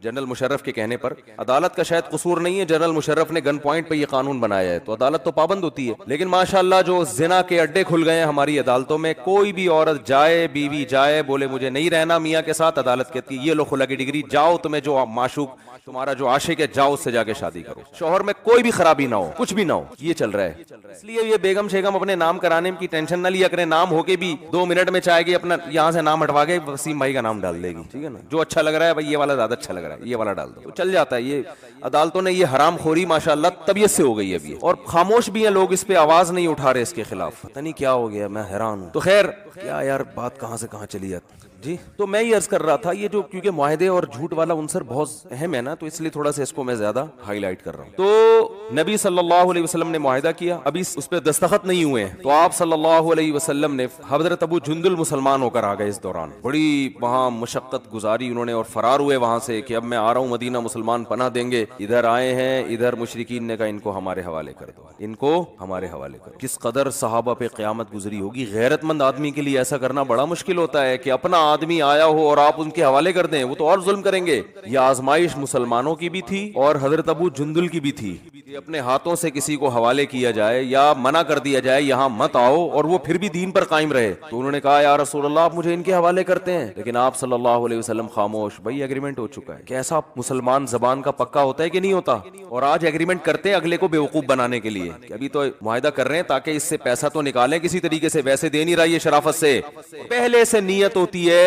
جنرل مشرف کے کہنے پر. عدالت کا شاید قصور نہیں ہے, جنرل مشرف نے گن پوائنٹ پہ یہ قانون بنایا ہے, تو عدالت تو پابند ہوتی ہے. لیکن ماشاءاللہ جو زنا کے اڈے کھل گئے ہیں ہماری عدالتوں میں, کوئی بھی عورت جائے, بیوی جائے, بولے مجھے نہیں رہنا میاں کے ساتھ, عدالت کہتی ہے یہ لو خلا کی ڈگری, جاؤ تمہیں جو معشوق تمہارا جو عاشق ہے جاؤ اس سے جا کے شادی کرو, شوہر میں کوئی بھی خرابی نہ ہو, کچھ بھی نہ ہو. یہ چل رہا ہے. اس لیے یہ بیگم شیگم اپنے نام کرانے کی ٹینشن نہ لیا کریں, نام ہو کے بھی 2 منٹ میں چاہے گی اپنا یہاں سے نام ہٹوا کے وسیم بھائی کا نام ڈال دے گی, ٹھیک ہے نا, جو اچھا لگ رہا ہے بھائی یہ والا زیادہ اچھا لگ رہا ہے یہ والا ڈال دو, تو چل جاتا ہے. یہ عدالتوں نے یہ حرام خوری ماشاءاللہ طبیعت سے ہو گئی ہے ابھی, اور خاموش بھی ہیں لوگ, اس پہ آواز نہیں اٹھا رہے اس کے خلاف. پتہ نہیں کیا ہو گیا, میں حیران ہوں. تو خیر کیا یار بات کہاں سے کہاں چلی جاتی جی. تو میں یہ عرض کر رہا تھا, یہ جو کیونکہ معاہدے اور جھوٹ والا عنصر بہت اہم ہے نا, تو اس لیے تھوڑا سا اس کو میں زیادہ ہائی لائٹ کر رہا ہوں. تو نبی صلی اللہ علیہ وسلم نے معاہدہ کیا, ابھی اس پہ دستخط نہیں ہوئے ہیں, تو آپ صلی اللہ علیہ وسلم نے, حضرت ابو جندل مسلمان ہو کر آ گئے اس دوران, بڑی وہاں مشقت گزاری انہوں نے, اور فرار ہوئے وہاں سے کہ اب میں آ رہا ہوں مدینہ, مسلمان پناہ دیں گے. ادھر آئے ہیں, ادھر مشرکین نے کہا ان کو ہمارے حوالے کر دو, ان کو ہمارے حوالے کرو. کس قدر صحابہ پہ قیامت گزری ہوگی. غیرت مند آدمی کے لیے ایسا کرنا بڑا مشکل ہوتا ہے کہ اپنا آدمی آیا ہو اور آپ ان کے حوالے کر دیں, وہ تو اور ظلم کریں گے. یہ آزمائش مسلمانوں کی بھی تھی اور حضرت ابو جندل کی بھی تھی, کہ اپنے ہاتھوں سے کسی کو حوالے کیا جائے یا منع کر دیا جائے یہاں مت آؤ, اور وہ پھر بھی دین پر قائم رہے. تو انہوں نے کہا یا رسول اللہ آپ مجھے ان کے حوالے کرتے ہیں, لیکن آپ صلی اللہ علیہ وسلم خاموش. بھائی ایگریمنٹ ہو چکا ہے. کیسا مسلمان زبان کا پکا ہوتا ہے کہ نہیں ہوتا, اور آج ایگریمنٹ کرتے ہیں اگلے کو بیوقوف بنانے کے لیے, کہ ابھی تو معاہدہ کر رہے ہیں تاکہ اس سے پیسہ تو نکالیں کسی طریقے سے, ویسے دے نہیں رہا یہ شرافت سے. پہلے سے نیت ہوتی ہے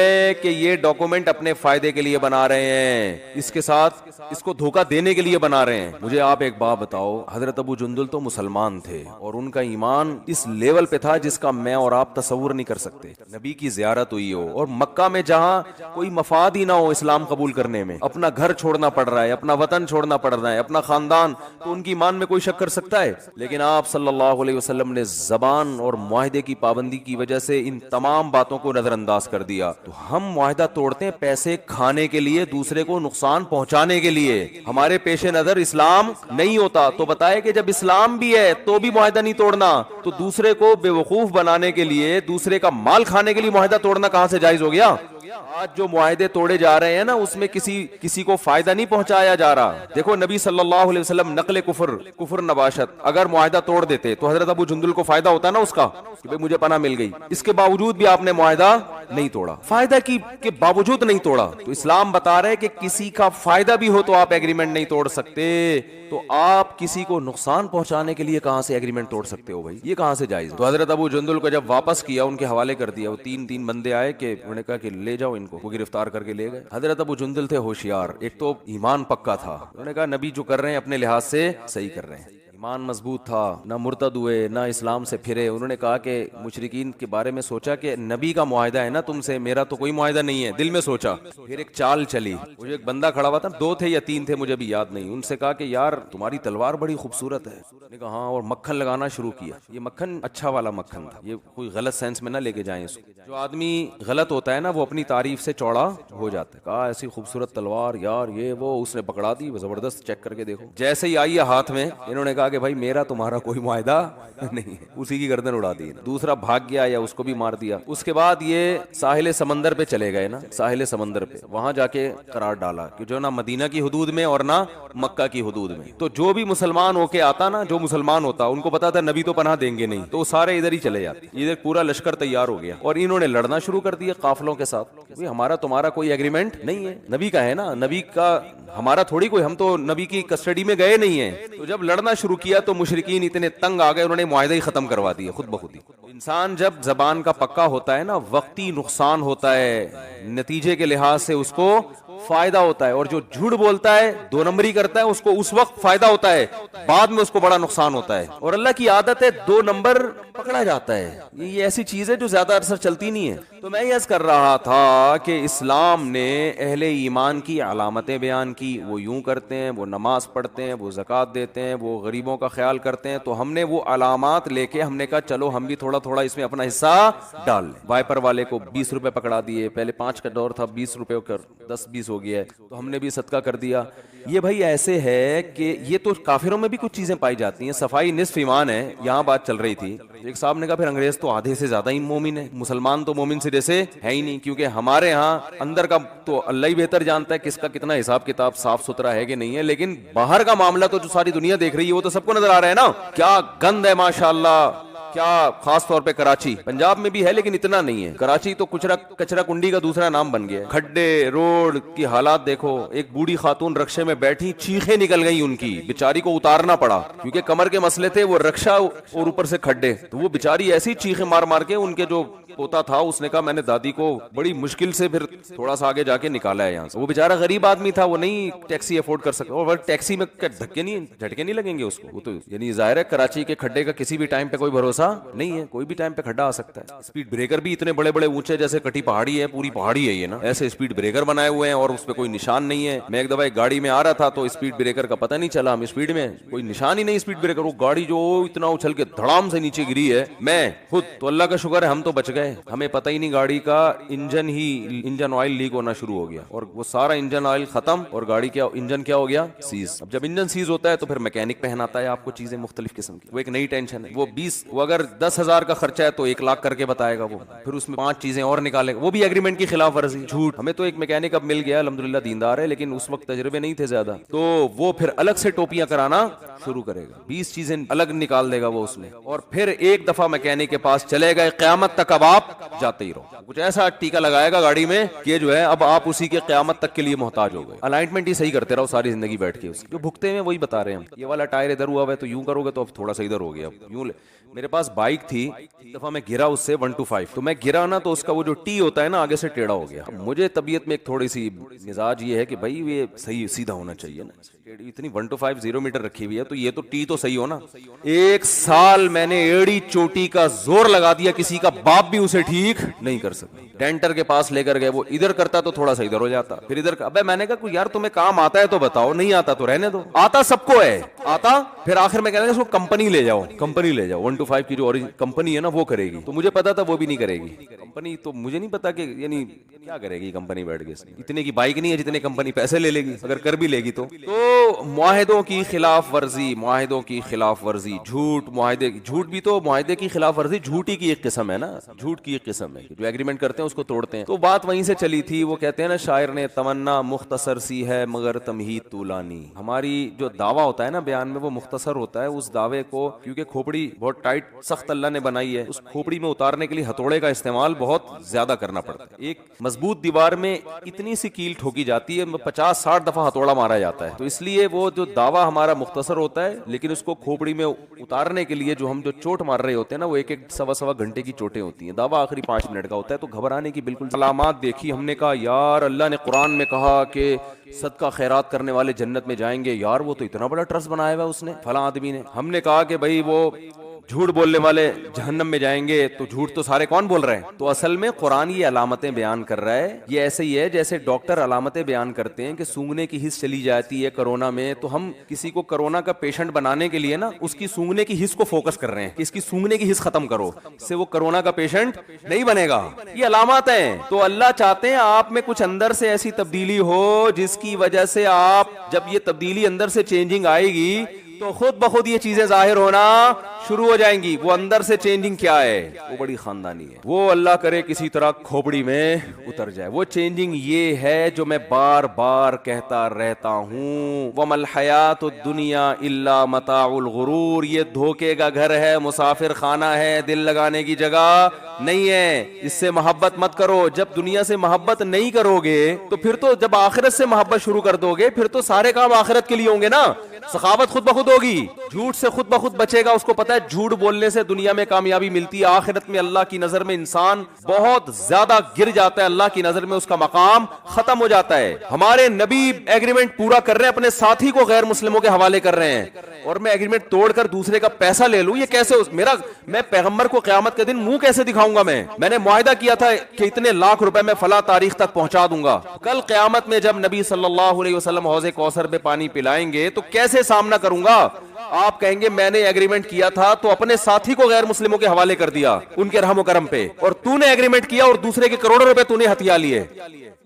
کہ یہ ڈاکومنٹ اپنے فائدے کے لیے بنا رہے ہیں, اس کے ساتھ اس کو دھوکہ دینے کے لیے بنا رہے ہیں. مجھے آپ ایک بات بتاؤ, حضرت ابو جندل تو مسلمان تھے اور ان کا ایمان اس لیول پہ تھا جس کا میں اور آپ تصور نہیں کر سکتے. نبی کی زیارت ہوئی ہو اور مکہ میں جہاں کوئی مفاد ہی نہ ہو اسلام قبول کرنے میں, اپنا گھر چھوڑنا پڑ رہا ہے, اپنا وطن چھوڑنا پڑ رہا ہے, اپنا خاندان, تو ان کی ایمان میں کوئی شک کر سکتا ہے. لیکن آپ صلی اللہ علیہ وسلم نے زبان اور معاہدے کی پابندی کی وجہ سے ان تمام باتوں کو نظر انداز کر دیا. تو ہم معاہدہ توڑتے ہیں پیسے کھانے کے لیے, دوسرے کو نقصان پہنچانے کے لیے. ہمارے پیش نظر اسلام نہیں ہوتا, تو بتائے کہ جب اسلام بھی ہے تو بھی معاہدہ نہیں توڑنا, تو دوسرے کو بیوقوف بنانے کے لیے, دوسرے کا مال کھانے کے لیے معاہدہ توڑنا کہاں سے جائز ہو گیا. آج جو معاہدے توڑے جا رہے ہیں نا اس میں کسی کو فائدہ نہیں پہنچایا جا رہا. دیکھو نبی صلی اللہ علیہ وسلم نقل کفر نباشت, اگر معاہدہ توڑ دیتے تو حضرت ابو جندل کو فائدہ ہوتا نا اس کا, کہ بھئی مجھے پناہ مل گئی. اس کے باوجود بھی آپ نے معاہدہ نہیں توڑا, فائدہ کی کے باوجود نہیں توڑا. تو اسلام بتا رہے کہ کسی کا فائدہ بھی ہو تو آپ ایگریمنٹ نہیں توڑ سکتے, تو آپ کسی کو نقصان پہنچانے کے لیے کہاں سے ایگریمنٹ توڑ سکتے ہو بھائی, یہ کہاں سے جائز. تو حضرت ابو جندل کو جب واپس کیا, ان کے حوالے کر دیا, وہ تین بندے آئے کہ انہوں نے کہا کہ لے جاؤ ان کو, وہ گرفتار کر کے لے گئے. حضرت ابو جندل تھے ہوشیار, ایک تو ایمان پکا تھا, انہوں نے کہا نبی جو کر رہے ہیں اپنے لحاظ سے صحیح کر رہے ہیں. ایمان مضبوط تھا, نہ مرتد ہوئے نہ اسلام سے پھرے. انہوں نے کہا کہ مشرکین کے بارے میں سوچا کہ نبی کا معاہدہ ہے نا تم سے, میرا تو کوئی معاہدہ نہیں ہے, دل میں سوچا. پھر ایک چال چلی, مجھے ایک بندہ کھڑا ہوا تھا, 2 تھے یا 3 تھے مجھے بھی یاد نہیں, ان سے کہا کہ یار تمہاری تلوار بڑی خوبصورت ہے. نے کہا ہاں, اور مکھن لگانا شروع کیا. یہ مکھن اچھا والا مکھن تھا, یہ کوئی غلط سینس میں نہ لے کے جائیں اس کو. جو آدمی غلط ہوتا ہے نا وہ اپنی تعریف سے چوڑا ہو جاتا ہے. کہا ایسی خوبصورت تلوار یار یہ وہ, اس نے پکڑا دی, زبردست, چیک کر کے دیکھو. جیسے ہی آئی ہاتھ میں, انہوں نے کہا کہ بھائی میرا تمہارا کوئی معاہدہ نہیں ہے, اسی کی گردن اڑا دی. دوسرا بھاگ گیا یا اس کو بھی مار دیا. اس کے بعد یہ ساحل سمندر پہ چلے گئے نا, ساحل سمندر پہ, وہاں جا کے قرار ڈالا کہ جو نہ مدینہ کی حدود میں اور نہ مکہ کی حدود میں. تو جو بھی مسلمان ہو کے آتا نا, جو مسلمان ہوتا, ان کو پتا تھا نبی تو پناہ دیں گے نہیں, تو سارے ادھر ہی چلے جاتے. ادھر پورا لشکر تیار ہو گیا اور انہوں نے لڑنا شروع کر دیا قافلوں کے ساتھ. ہمارا تمہارا کوئی ایگریمنٹ نہیں ہے, نبی کا ہے نا, نبی کا ہمارا تھوڑی کوئی, ہم تو نبی کی کسٹڈی میں گئے نہیں ہیں. تو جب لڑنا شروع کیا تو مشرکین اتنے تنگ آ گئے, انہوں نے معاہدہ ہی ختم کروا دیا خود بخود ہی. انسان جب زبان کا پکا ہوتا ہے نا, وقتی نقصان ہوتا ہے, نتیجے کے لحاظ سے اس کو فائدہ ہوتا ہے, اور جو جھوٹ بولتا ہے 2 نمبری کرتا ہے اس کو اس وقت فائدہ ہوتا ہے, بعد میں اس کو بڑا نقصان ہوتا ہے. اور اللہ کی عادت ہے 2 نمبر پکڑا جاتا ہے. یہ ایسی چیز ہے جو زیادہ عرصہ چلتی نہیں ہے. تو میں یہ عرض کر رہا تھا کہ اسلام نے اہل ایمان کی علامتیں بیان کی. وہ یوں کرتے ہیں, وہ نماز پڑھتے ہیں, وہ زکوٰۃ دیتے ہیں, وہ غریبوں کا خیال کرتے ہیں. تو ہم نے وہ علامات لے کے ہم نے کہا چلو ہم بھی تھوڑا تھوڑا اس میں اپنا حصہ ڈال لیں. وائپر والے کو 20 روپے پکڑا دیے, پہلے 5 کا دور تھا, 20 روپے کر 10-20 ہو گیا ہے, تو ہم نے بھی صدقہ کر دیا. یہ بھائی ایسے ہے کہ یہ تو کافروں میں بھی کچھ چیزیں پائی جاتی ہیں. صفائی نصف ایمان ہے, یہاں بات چل رہی تھی. ایک صاحب نے کہا پھر انگریز تو آدھے سے زیادہ ہی مومن ہے, مسلمان تو مومن سرے سے ہے ہی نہیں, کیونکہ ہمارے ہاں اندر کا تو اللہ ہی بہتر جانتا ہے کس کا کتنا حساب کتاب صاف ستھرا ہے کہ نہیں ہے, لیکن باہر کا معاملہ تو جو ساری دنیا دیکھ رہی ہے وہ تو سب کو نظر آ رہا ہے نا, کیا گند ہے ماشاءاللہ. کیا خاص طور پہ کراچی, پنجاب میں بھی ہے لیکن اتنا نہیں ہے, کراچی تو کچرا کنڈی کا دوسرا نام بن گیا. کھڈے روڈ کی حالات دیکھو, ایک بوڑھی خاتون رکشے میں بیٹھی, چیخیں نکل گئی ان کی, بیچاری کو اتارنا پڑا کیونکہ کمر کے مسئلے تھے, وہ رکشا اور اوپر سے کھڈے, تو وہ بیچاری ایسی چیخیں مار مار کے, ان کے جو پوتا تھا اس نے کہا میں نے دادی کو بڑی مشکل سے پھر تھوڑا سا آگے جا کے نکالا ہے یہاں سے. وہ بیچارہ غریب آدمی تھا, وہ نہیں ٹیکسی افورڈ کر سکتا, اور ٹیکسی میں دھکے نہیں جھٹکے نہیں لگیں گے اس کو, وہ تو یعنی ظاہر ہے کراچی کے کھڈے کا کسی بھی ٹائم پہ کوئی بھروسہ نہیں ہے, کوئی بھی ٹائم پہ کھڈا آ سکتا ہے. اسپیڈ بریکر بھی اتنے بڑے بڑے اونچے, جیسے کٹی پہاڑی ہے, پوری پہاڑی ہے یہ نا, ایسے اسپیڈ بریکر بنائے ہوئے ہیں اور اس پہ کوئی نشان نہیں ہے. میں ایک دفعہ ایک گاڑی میں آ رہا تھا تو اسپیڈ بریکر کا پتہ نہیں چلا, ہم اسپیڈ میں, کوئی نشان ہی نہیں اسپیڈ بریکر, وہ گاڑی جو اتنا اچھل کے دھڑام سے نیچے گری ہے. میں خود تو اللہ کا شکر ہے ہم تو بچ گئے, ہمیں پتہ ہی نہیں گاڑی کا انجن آئل لیک ہونا شروع ہو گیا, اور وہ سارا انجن آئل ختم, اور گاڑی کیا انجن کیا ہو گیا سیز. اب جب انجن سیز ہوتا ہے تو پھر میکینک پہناتا ہے آپ کو چیزیں مختلف قسم کی, وہ ایک نئی ٹینشن ہے. وہ اگر 10,000 کا خرچہ ہے تو 1 لاکھ کر کے بتائے گا, وہ پھر اس میں 5 چیزیں اور نکالے گا, وہ بھی ایگریمنٹ کی خلاف ورزی, جھوٹ. ہمیں تو ایک میکینک اب مل گیا الحمدللہ, دیندار ہے, لیکن اس وقت تجربے نہیں تھے زیادہ, تو وہ پھر الگ سے ٹوپیاں کرانا شروع کرے گا, 20 چیزیں الگ نکال دے گا وہ اس میں, اور پھر ایک دفعہ میکینک کے پاس چلے گئے, قیامت تک اب آپ جاتے ہی رہو. کچھ ایسا ٹیکا لگائے گا گاڑی میں کہ جو ہے اب آپ اسی کے قیامت تک کے لیے محتاج ہو گئے. الائنمنٹ ہی صحیح کرتے رہو ساری زندگی بیٹھ کے, اس جو بھگتے ہیں وہی بتا رہے ہیں ہم. یہ والا ٹائر ادھر ہوا ہے تو یوں کرو گے تو اب تھوڑا سا ادھر ہو گیا, اب یوں. میرے پاس بائک تھی, ایک دفعہ میں گرا اس سے 125, تو میں گرا نا تو اس کا وہ جو ٹی ہوتا ہے نا آگے سے ٹیڑھا ہو گیا. مجھے طبیعت میں ایک تھوڑی سی مزاج یہ ہے کہ بھائی یہ صحیح سیدھا ہونا چاہیے نا, اتنی 125 0 میٹر رکھی ہوئی ہے تو یہ تو ٹی تو صحیح ہو نا. 1 سال میں نے ایڑی چوٹی کا زور لگا دیا, کسی کا باپ بھی اسے ٹھیک نہیں کر سکتا. ڈینٹر کے پاس لے کر گئے, وہ ادھر کرتا تو تھوڑا سا ادھر ہو جاتا, پھر ادھر. ابے میں نے کہا یار تمہیں کام آتا ہے تو بتاؤ, نہیں آتا تو رہنے دو. آتا سب کو ہے, آتا. پھر آخر میں کہنے لگا اس کو کمپنی لے جاؤ, 125 کی جو کمپنی ہے نا وہ کرے گی. تو مجھے پتا تھا وہ بھی نہیں کرے گی کمپنی, تو مجھے نہیں پتا کہ یعنی کیا کرے گی کمپنی بیٹھ کے, اتنے کی بائک نہیں ہے جتنے کمپنی پیسے لے لے گی, اگر کر بھی لے گی تو معاہدوں کی خلاف ورزی, جھوٹ. جھوٹ بھی تو معاہدے کی خلاف ورزی جھوٹ ہی کی ایک قسم ہے نا, جھوٹ کی ایک قسم ہے, جو ایگریمنٹ کرتے ہیں اس کو توڑتے ہیں. تو بات وہیں سے چلی تھی, وہ کہتے ہیں نا شاعر نے, تمنا مختصر سی ہے مگر تمہید طولانی. ہماری جو دعویٰ ہوتا ہے نا بیان میں وہ مختصر ہوتا ہے, اس دعوے کو کیونکہ کھوپڑی بہت ٹائٹ سخت اللہ نے بنائی ہے, اس کھوپڑی میں اتارنے کے لیے ہتھوڑے کا استعمال بہت زیادہ کرنا پڑتا ہے. ایک مضبوط دیوار میں اتنی سی کیل ٹھوکی جاتی ہے, 50-60 دفعہ ہتھوڑا مارا جاتا ہے. تو اس لیے وہ جو دعویٰ ہمارا مختصر ہوتا ہے, لیکن اس کو کھوپڑی میں اتارنے کے لیے جو ہم جو چوٹ مار رہے ہوتے ہیں نا, وہ 1-1 گھنٹے کی چوٹیں ہوتی ہیں. دعویٰ آخری 5 منٹ کا ہوتا ہے. تو گھبرانے کی بالکل علامات دیکھی ہم نے, کہا یار اللہ نے قرآن میں کہا کہ صدقہ خیرات کرنے والے جنت میں جائیں گے, یار وہ تو اتنا بڑا ٹرسٹ بنایا ہوا ہے اس نے فلاں آدمی نے. ہم نے کہا کہ بھائی وہ جھوٹ بولنے والے جہنم میں جائیں گے, تو جھوٹ تو سارے کون بول رہے ہیں؟ تو اصل میں قرآن یہ علامتیں بیان کر رہا ہے. یہ ایسے ہی ہے جیسے ڈاکٹر علامتیں بیان کرتے ہیں کہ سونگنے کی حس چلی جاتی ہے کرونا میں, تو ہم کسی کو کرونا کا پیشنٹ بنانے کے لیے نا اس کی سونگنے کی حس کو فوکس کر رہے ہیں کہ اس کی سونگنے کی حس ختم کرو, اس سے وہ کرونا کا پیشنٹ نہیں بنے گا. یہ علامات ہیں. تو اللہ چاہتے ہیں آپ میں کچھ اندر سے ایسی تبدیلی ہو جس کی وجہ سے آپ, جب یہ تبدیلی اندر سے چینجنگ آئے گی تو خود بخود یہ چیزیں ظاہر ہونا شروع ہو جائیں گی. وہ اندر سے چینجنگ کیا ہے؟ وہ بڑی خاندانی ہے. وہ اللہ کرے کسی طرح کھوپڑی میں اتر جائے. وہ چینجنگ یہ ہے جو میں بار بار کہتا رہتا ہوں, وَمَا الْحَيَاةُ الدُّنْيَا إِلَّا مَتَاعُ الْغُرُورِ. یہ دھوکے کا گھر ہے, مسافر خانہ ہے, دل لگانے کی جگہ نہیں ہے. اس سے محبت مت کرو. جب دنیا سے محبت نہیں کرو گے تو پھر تو جب آخرت سے محبت شروع کر دو گے پھر تو سارے کام آخرت کے لیے ہوں گے نا. سخاوت خود بخود ہوگی, جھوٹ سے خود بخود بچے گا. اس کو پتا ہے جھوٹ بولنے سے دنیا میں کامیابی ملتی ہے, آخرت میں اللہ کی نظر میں انسان بہت زیادہ گر جاتا ہے, اللہ کی نظر میں اس کا مقام ختم ہو جاتا ہے. ہمارے نبی ایگریمنٹ پورا کر رہے ہیں, اپنے ساتھی کو غیر مسلموں کے حوالے کر رہے ہیں, اور میں ایگریمنٹ توڑ کر دوسرے کا پیسہ لے لوں, یہ کیسے؟ میں پیغمبر کو قیامت کے دن منہ کیسے دکھاؤں گا؟ میں نے معاہدہ کیا تھا کہ اتنے لاکھ روپے میں فلاں تاریخ تک پہنچا دوں گا. کل قیامت میں جب نبی صلی اللہ علیہ وسلم حوض کوثر پہ پانی پلائیں گے تو کیسے سامنا کروں گا؟ آپ کہیں گے میں نے ایگریمنٹ کیا تھا تو اپنے ساتھی کو غیر مسلموں کے حوالے کر دیا ان کے رحم و کرم پہ, اور تو نے ایگریمنٹ کیا اور دوسرے کے کروڑوں روپے تو نے ہتھیا لیے.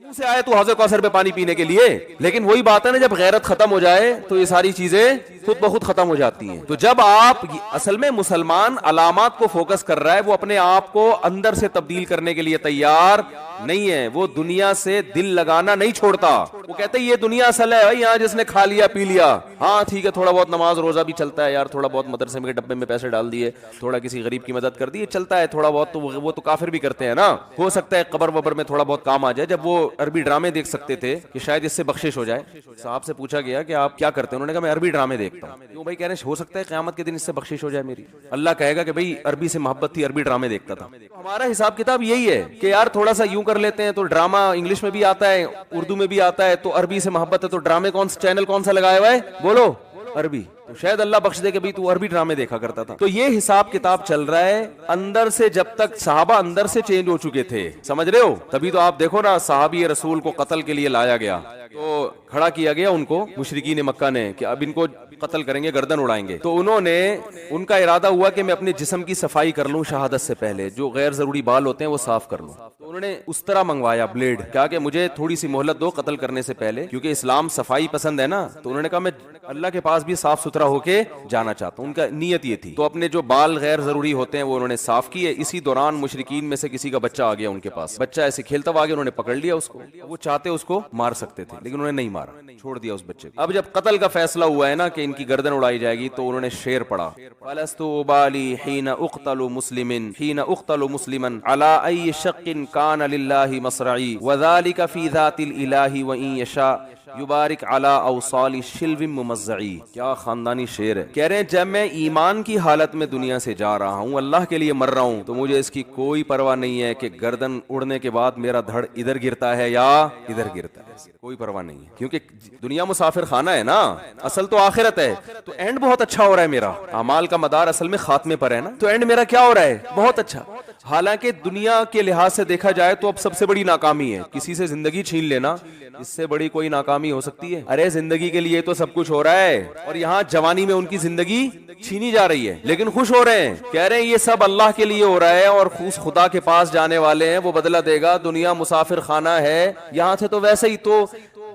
منہ سے آئے تو حوض کوثر پہ پانی پینے کے لیے. لیکن وہی بات ہے نا, جب غیرت ختم ہو جائے تو یہ ساری چیزیں خود بخود ختم ہو جاتی ہیں. تو جب آپ اصل میں مسلمان علامات کو فوکس کر رہا ہے, وہ اپنے آپ کو اندر سے تبدیل کرنے کے لیے تیار نہیں ہے, وہ دنیا سے دل لگانا نہیں چھوڑتا. وہ کہتے ہیں یہ دنیا اصل ہے بھائی, یہاں جس نے کھا لیا پی لیا, ہاں ٹھیک ہے تھوڑا بہت نماز روزہ بھی چلتا ہے یار, تھوڑا بہت مدرسے میں ڈبے میں پیسے ڈال دیے, تھوڑا کسی غریب کی مدد کر دی, چلتا ہے تھوڑا بہت, تو وہ تو کافر بھی کرتے ہیں نا. ہو سکتا ہے قبر وبر میں تھوڑا بہت کام آ جائے. جب وہ عربی ڈرامے دیکھ سکتے تھے کہ شاید اس سے بخشش ہو جائے, صاحب سے پوچھا گیا کہ آپ کیا کرتے ہیں, انہوں نے کہا میں عربی ڈرامے دیکھتا ہوں. کیوں بھائی؟ کہہ رہے ہیں ہو سکتا ہے قیامت کے دن اس سے بخشش ہو جائے میری. اللہ کہے گا کہ بھائی عربی سے محبت تھی, عربی ڈرامے دیکھتا تھا. ہمارا حساب کتاب یہی ہے کہ یار تھوڑا سا یوں کر لیتے ہیں تو ڈرامہ انگلش میں بھی آتا ہے, اردو میں بھی آتا ہے, تو عربی سے محبت ہے تو ڈرامے چینل کون سا لگایا ہوا ہے بولو, عربی. تو شاید اللہ بخش دے کہ بھئی تو عربی ڈرامے دیکھا کرتا تھا. تو یہ حساب کتاب چل رہا ہے اندر سے. جب تک صحابہ اندر سے چینج ہو چکے تھے, سمجھ رہے ہو, تبھی تو آپ دیکھو نا صحابی رسول کو قتل کے لیے لایا گیا, تو کھڑا کیا گیا ان کو مشرکین مکہ نے کہ اب ان کو قتل کریں گے, گردن اڑائیں گے. تو انہوں نے, ان کا ارادہ ہوا کہ میں اپنے جسم کی صفائی کر لوں شہادت سے پہلے, جو غیر ضروری بال ہوتے ہیں وہ صاف کر لوں. تو انہوں نے اس طرح منگوایا بلیڈ, کہا کہ مجھے تھوڑی سی مہلت دو قتل کرنے سے پہلے, کیونکہ اسلام صفائی پسند ہے نا. تو انہوں نے کہا میں اللہ کے پاس بھی صاف ستھرا ہو کے جانا چاہتا ہوں. ان کا نیت یہ تھی. تو اپنے جو بال غیر ضروری ہوتے ہیں وہ انہوں نے صاف کیے. اسی دوران مشرکین میں سے کسی کا بچہ آ گیا ان کے پاس, بچہ ایسے کھیلتا ہوا آ گیا, انہوں نے پکڑ لیا اس کو. وہ چاہتے اس کو مار سکتے تھے لیکن انہوں نے نہیں مارا, چھوڑ دیا اس بچے کو. اب جب قتل کا فیصلہ ہوا ہے نا کہ ان کی گردن اڑائی جائے گی, تو انہوں نے شعر پڑھا, فلست ابالی حین اقتل مسلما حین اقتل مسلما علی ای شق کان للہ مصرعی وذلک فی ذات الالہ وان یشاء یبارک علی اوصال شلو ممزعی. کیا خاندانی شعر ہے. کہہ رہے ہیں جب میں ایمان کی حالت میں دنیا سے جا رہا ہوں, اللہ کے لیے مر رہا ہوں, تو مجھے اس کی کوئی پرواہ نہیں ہے کہ گردن اڑنے کے بعد میرا دھڑ ادھر گرتا ہے یا ادھر گرتا ہے, کوئی پرواہ نہیں ہے. کیونکہ دنیا مسافر خانہ ہے نا, اصل تو آخرت ہے. تو اینڈ بہت اچھا ہو رہا ہے میرا, اعمال کا مدار اصل میں خاتمے پر ہے نا, تو اینڈ میرا کیا ہو رہا ہے بہت اچھا. حالانکہ دنیا کے لحاظ سے دیکھا جائے تو اب سب سے بڑی ناکامی ہے کسی سے زندگی چھین لینا, اس سے بڑی کوئی ناکامی ہو سکتی ہے؟ ارے زندگی کے لیے تو سب کچھ ہو رہا ہے, اور یہاں جوانی میں ان کی زندگی چھینی جا رہی ہے لیکن خوش ہو رہے ہیں. کہہ رہے ہیں یہ سب اللہ کے لیے ہو رہا ہے, اور خدا کے پاس جانے والے ہیں, وہ بدلہ دے گا. دنیا مسافر خانہ ہے, یہاں سے تو ویسے ہی تو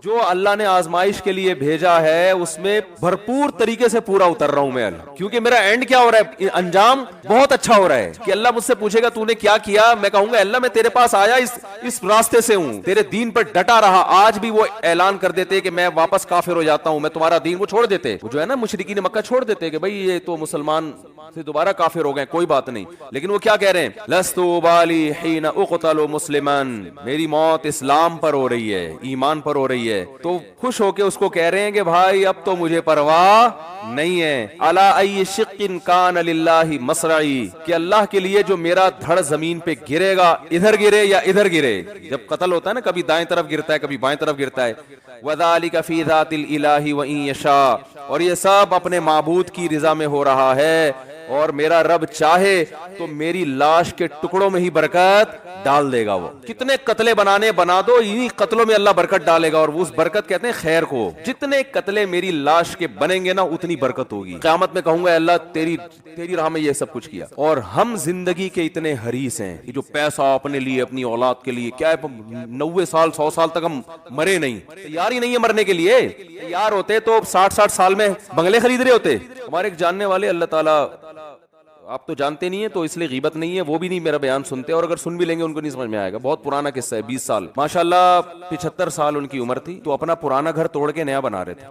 جو اللہ نے آزمائش کے لیے بھیجا ہے اس میں بھرپور طریقے سے پورا اتر رہا ہوں میں اللہ. کیونکہ میرا اینڈ کیا ہو رہا ہے, انجام بہت اچھا ہو رہا ہے. کہ اللہ مجھ سے پوچھے گا تو نے کیا کیا, میں کہوں گا اللہ میں تیرے پاس آیا اس راستے سے ہوں, تیرے دین پر ڈٹا رہا. آج بھی وہ اعلان کر دیتے کہ میں واپس کافر ہو جاتا ہوں, میں تمہارا دین کو چھوڑ دیتے. وہ جو ہے نا مشرکین مکہ چھوڑ دیتے کہ بھائی یہ تو مسلمان سے دوبارہ کافر ہو گئے, کوئی بات نہیں. لیکن وہ کیا کہہ رہے ہیں, لست ابالی حین اقتل مسلما, میری موت اسلام پر ہو رہی ہے, ایمان پر ہو رہی ہے. تو خوش ہو کے اس کو کہہ رہے ہیں کہ بھائی اب تو مجھے پرواہ نہیں ہے. علی ای شق کان للہ مصرعی, کہ اللہ کے لیے جو میرا دھڑ زمین پہ گرے گا, ادھر گرے یا ادھر گرے. جب قتل ہوتا ہے نا کبھی دائیں طرف گرتا ہے کبھی بائیں طرف گرتا ہے. وذالک فی ذات الالہ وان یشاء, اور یہ سب اپنے معبود کی رضا میں ہو رہا ہے, اور میرا رب چاہے تو میری لاش کے ٹکڑوں میں ہی برکت ڈال دے گا. وہ کتنے قتلے بنانے بنا دو, انہی قتلوں میں اللہ برکت ڈالے گا. اور اس برکت کہتے ہیں خیر کو. جتنے قتلے میری لاش کے بنیں گے نا اتنی برکت ہوگی. قیامت میں کہوں گا اللہ تیری راہ میں یہ سب کچھ کیا. اور ہم زندگی کے اتنے حریص ہیں کہ جو پیسہ اپنے لیے اپنی اولاد کے لیے, کیا 90 سال 100 سال تک ہم مرے نہیں, تیار ہی نہیں ہے مرنے کے لیے. تیار ہوتے تو 60 سال میں بنگلے خرید رہے ہوتے. ہمارے ایک جاننے والے, اللہ تعالیٰ آپ تو جانتے نہیں ہیں تو اس لیے غیبت نہیں ہے, وہ بھی نہیں میرا بیان سنتے, اور اگر سن بھی لیں گے ان کو نہیں سمجھ میں آئے گا. بہت پرانا قصہ ہے, 20 سال ماشاءاللہ 75 سال ان کی عمر تھی, تو اپنا پرانا گھر توڑ کے نیا بنا رہے تھے.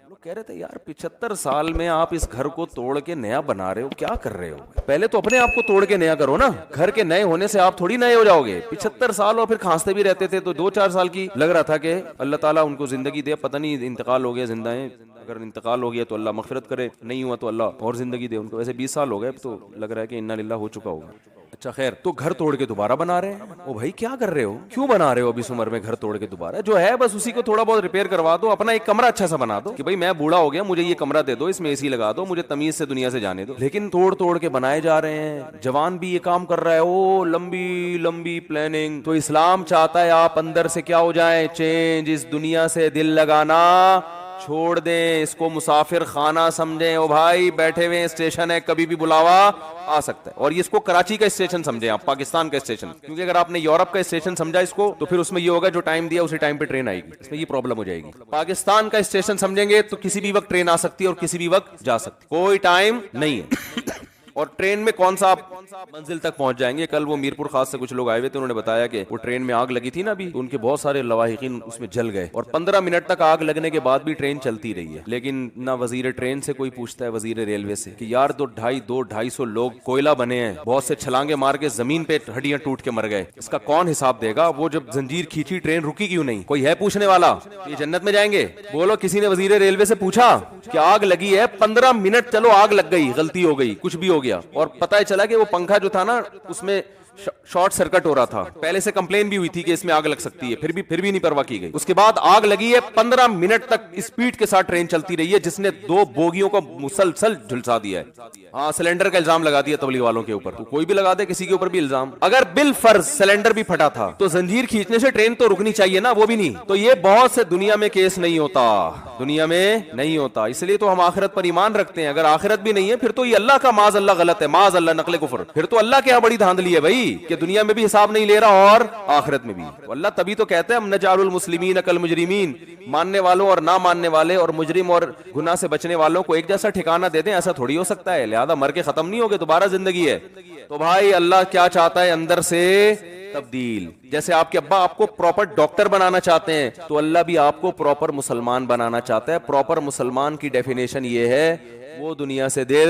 لوگ کہہ رہے تھے یار 75 سال میں آپ اس گھر کو توڑ کے نیا بنا رہے ہو, کیا کر رہے ہو؟ پہلے تو اپنے آپ کو توڑ کے نیا کرو نا. گھر کے نئے ہونے سے آپ تھوڑی نئے ہو جاؤ گے. 75 سال اور پھر کھانستے بھی رہتے تھے, تو 2-4 سال کی لگ رہا تھا کہ اللہ تعالیٰ ان کو زندگی دے. پتہ نہیں انتقال ہو گیا, زندہ ہیں. اگر انتقال ہو گیا تو اللہ مغفرت کرے, نہیں ہوا تو اللہ اور زندگی دے ان کو. ویسے 20 سال ہو گئے تو لگ رہا ہے کہ انا للہ ہو چکا ہوگا. اچھا خیر, تو گھر توڑ کے دوبارہ بنا رہے ہیں. او بھائی کیا کر رہے ہو, کیوں بنا رہے ہو اب اس عمر میں گھر توڑ کے دوبارہ؟ جو ہے بس اسی کو تھوڑا بہت ریپیئر کروا دو, اپنا ایک کمرہ اچھا سا بنا دو کہ بھائی میں بوڑھا ہو گیا, مجھے یہ کمرہ دے دو, اس میں اے سی لگا دو, مجھے تمیز سے دنیا سے جانے دو. لیکن توڑ کے بنائے جا رہے ہیں. جوان بھی یہ کام کر رہا ہے, او لمبی لمبی پلاننگ. تو اسلام چاہتا ہے آپ اندر سے کیا ہو جائیں, چینج. اس دنیا سے دل لگانا چھوڑ دیں، اس کو مسافر خانہ سمجھیں. او بھائی بیٹھے ہوئے اسٹیشن ہے، کبھی بھی بلاوا آ سکتا ہے. اور یہ اس کو کراچی کا اسٹیشن سمجھیں آپ، پاکستان کا اسٹیشن. کیونکہ اگر آپ نے یورپ کا اسٹیشن سمجھا اس کو تو پھر اس میں یہ ہوگا جو ٹائم دیا اسی ٹائم پہ ٹرین آئے گی، اس میں یہ پرابلم ہو جائے گی. پاکستان کا اسٹیشن سمجھیں گے تو کسی بھی وقت ٹرین آ سکتی ہے اور کسی بھی وقت جا سکتی، کوئی ٹائم نہیں ہے. اور ٹرین میں کون سا آپ منزل تک پہنچ جائیں گے. کل وہ میرپور خاص سے کچھ لوگ آئے ہوئے تھے، انہوں نے بتایا کہ وہ ٹرین میں آگ لگی تھی نا ابھی، ان کے بہت سارے لواحقین اس میں جل گئے اور 15 منٹ تک آگ لگنے کے بعد بھی ٹرین چلتی رہی ہے. لیکن نہ وزیر ٹرین سے کوئی پوچھتا ہے، وزیر ریلوے سے، کہ یار 250 لوگ کوئلہ بنے ہیں، بہت سے چھلانگے مار کے زمین پہ ہڈیاں ٹوٹ کے مر گئے، اس کا کون حساب دے گا؟ وہ جب زنجیر کھینچی ٹرین رکی کیوں نہیں؟ کوئی ہے پوچھنے والا؟ یہ جنت میں جائیں گے؟ بولو کسی نے وزیر ریلوے سے پوچھا کہ آگ لگی ہے 15 منٹ، چلو آگ لگ گئی، غلطی ہو گئی، کچھ بھی ہو گیا، اور پتہ چلا کہ وہ پنکھا جو تھا نا اس میں شارٹ سرکٹ ہو رہا تھا، پہلے سے کمپلین بھی ہوئی تھی کہ اس میں آگ لگ سکتی ہے، پھر بھی نہیں پرواہ کی گئی. اس کے بعد آگ لگی ہے، 15 منٹ تک اسپیڈ کے ساتھ ٹرین چلتی رہی ہے، جس نے 2 بوگیوں کو مسلسل جھلسا دیا ہے. ہاں سلنڈر کا الزام لگا دیا تبلیغ والوں کے اوپر، تو کوئی بھی لگا دے کسی کے اوپر بھی الزام. اگر بالفرض سلنڈر بھی پھٹا تھا تو زنجیر کھینچنے سے ٹرین تو رکنی چاہیے نا، وہ بھی نہیں. تو یہ بہت سے دنیا میں کیس نہیں ہوتا، دنیا میں نہیں ہوتا. اس لیے تو ہم آخرت پر ایمان رکھتے ہیں. اگر آخرت بھی نہیں ہے پھر تو یہ اللہ کا معاذ اللہ غلط ہے، معاذ اللہ نقل کفر. پھر تو اللہ کے یہاں بڑی دھاندلی ہے بھائی کہ دنیا میں بھی حساب نہیں لے رہا اور آخرت میں بھی. اللہ تبھی تو کہتے ہیں ہم نجعل المسلمین کالمجرمین، ماننے والوں اور نہ ماننے والے اور مجرم اور گناہ سے بچنے والوں کو ایک جیسا ٹھکانہ دے دیں. ایسا تھوڑی ہو سکتا ہے. لہذا مر کے ختم نہیں ہوگے، دوبارہ زندگی ہے. تو بھائی اللہ کیا چاہتا ہے؟ اندر سے تبدیل. جیسے آپ کے ابا آپ کو پراپر ڈاکٹر بنانا چاہتے ہیں تو اللہ بھی آپ کو پراپر مسلمان بنانا چاہتا ہے. پراپر مسلمان کی ڈیفینیشن یہ ہے وہ دنیا سے دل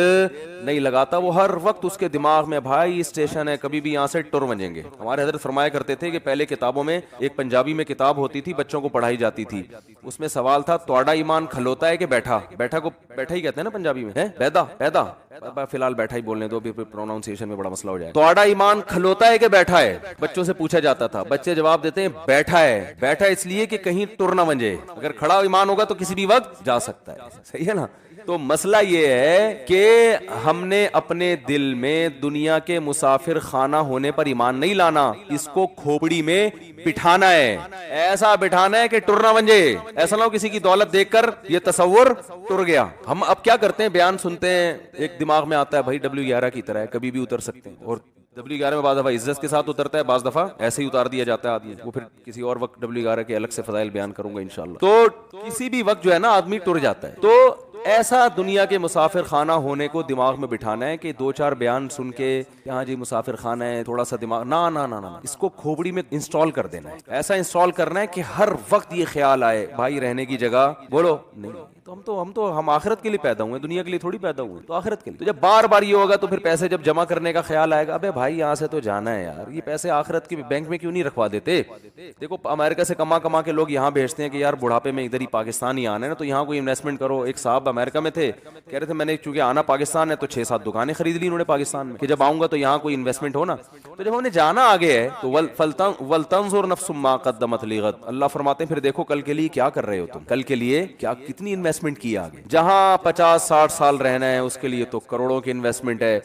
نہیں لگاتا. وہ ہر وقت اس کے دماغ میں بھائی اسٹیشن ہے، کبھی بھی یہاں سے ٹر بنیں گے. ہمارے حضرت فرمایا کرتے تھے کہ پہلے کتابوں میں ایک پنجابی میں کتاب ہوتی تھی، بچوں کو پڑھائی جاتی تھی. اس میں سوال تھا توڑا ایمان کھلوتا ہے کہ بیٹھا؟ بیٹھا کو بیٹھا ہی کہتے ہیں نا پنجابی میں، پیدا پیدا. فی الحال بیٹھا ہی بولنے دو، پروناؤنسیشن میں بڑا مسئلہ ہو جائے. توڑا ایمان کھلوتا ہے کہ بیٹھا ہے؟ بچوں سے پوچھا جاتا تھا، بچے جواب دیتے ہیں بیٹھا ہے. بیٹھا اس لیے کہ کہیں ٹر نہ بنجے، اگر کھڑا ایمان ہوگا تو کسی بھی وقت جا سکتا ہے. صحیح ہے نا؟ تو مسئلہ یہ ہے کہ ہم نے اپنے دل میں دنیا کے مسافر خانہ ہونے پر ایمان نہیں لانا، اس کو کھوپڑی میں بٹھانا ہے. ایسا بٹھانا ہے کہ ٹر نہ بن جائے. ایسا نہ ہو کسی کی دولت دیکھ کر یہ تصور ٹر گیا. ہم اب کیا کرتے ہیں، بیان سنتے ہیں، ایک دماغ میں آتا ہے بھائی W11 کی طرح ہے، کبھی بھی اتر سکتے ہیں. اور W11 میں بعض دفعہ عزت کے ساتھ اترتا ہے، بعض دفعہ ایسے ہی اتار دیا جاتا ہے آدمی. وہ پھر کسی اور وقت W11 کے الگ سے فضائل بیان کروں گا انشاءاللہ. تو کسی بھی وقت جو ہے نا آدمی ٹر جاتا ہے. تو ایسا دنیا کے مسافر خانہ ہونے کو دماغ میں بٹھانا ہے کہ 2-4 بیان سن کے ہاں جی مسافر خانہ ہے، تھوڑا سا دماغ نہ اس کو کھوپڑی میں انسٹال کر دینا ہے. ایسا انسٹال کرنا ہے کہ ہر وقت یہ خیال آئے بھائی رہنے کی جگہ بولو نہیں. تو ہم آخرت کے لیے پیدا ہوئے، دنیا کے لیے تھوڑی پیدا ہوئے. تو آخرت کے لیے. تو جب بار بار یہ ہوگا تو پھر پیسے جب جمع کرنے کا خیال آئے گا، ابے بھائی یہاں سے تو جانا ہے یار، یہ پیسے آخرت کے بینک میں کیوں نہیں رکھوا دیتے؟ دیکھو امریکہ سے کما کے لوگ یہاں بھیجتے ہیں کہ یار بڑھاپے میں ادھر ہی پاکستان ہی آنا ہے نا، تو یہاں کوئی انویسٹمنٹ کرو. ایک صاحب امریکہ میں تھے، کہہ رہے تھے میں نے چونکہ آنا پاکستان ہے تو 6-7 دکانیں خرید لی انہوں نے پاکستان میں کہ جب آؤں گا تو یہاں کوئی انویسٹمنٹ ہو نا. تو جب ہم نے جانا آگے ہے تو ولتنظر نفس ما قدمت لغد، اللہ فرماتے ہیں پھر دیکھو کل کے لیے کیا کر رہے ہو تم، کل کے لیے کیا کتنی انویسٹمنٹ کی آگے. جہاں 50-60 سال رہنا ہے اس کے لیے تو کروڑوں کی انویسٹمنٹ ہے.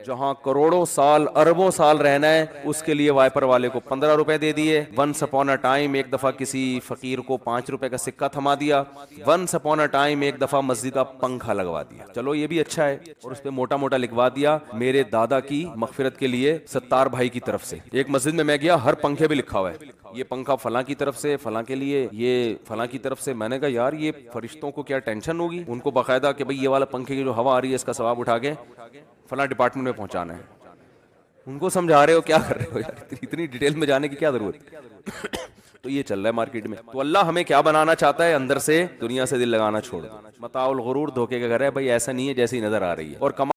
جہاں کروڑوں سال اربوں سال رہنا ہے اس کے لیے وائپر والے کو 15 روپے دے دیے. ونس اپون اے ٹائم ایک دفعہ کسی فقیر کو 5 روپے کا سکہ تھما دیا. ونس اپون اے ٹائم ایک دفعہ مسجد کا پنکھا لگوا دیا. چلو یہ بھی اچھا ہے. اور اس پہ موٹا موٹا لکھوا دیا میرے دادا کی مغفرت کے لیے ستار بھائی کی طرف سے. ایک مسجد میں میں گیا، ہر پنکھے پہ لکھا ہوا ہے یہ پنکھا فلاں کی طرف سے، فلاں کے لیے، یہ فلاں کی طرف سے. میں نے کہا یار یہ فرشتوں کو کیا ٹینشن ہوگی، ان کو باقاعدہ کہ بھئی یہ والا پنکھے کی جو ہوا آ رہی ہے اس کا ثواب اٹھا کے فلاں ڈپارٹمنٹ میں پہنچانا ہے. ان کو سمجھا رہے ہو کیا کر رہے ہو یار، اتنی ڈیٹیل میں جانے کی کیا ضرورت ہے. تو یہ چل رہا ہے مارکیٹ میں. تو اللہ ہمیں کیا بنانا چاہتا ہے، اندر سے دنیا سے دل لگانا چھوڑ دو. متاع الغرور دھوکے کا گھر ہے بھائی، ایسا نہیں ہے جیسی نظر آ رہی ہے. اور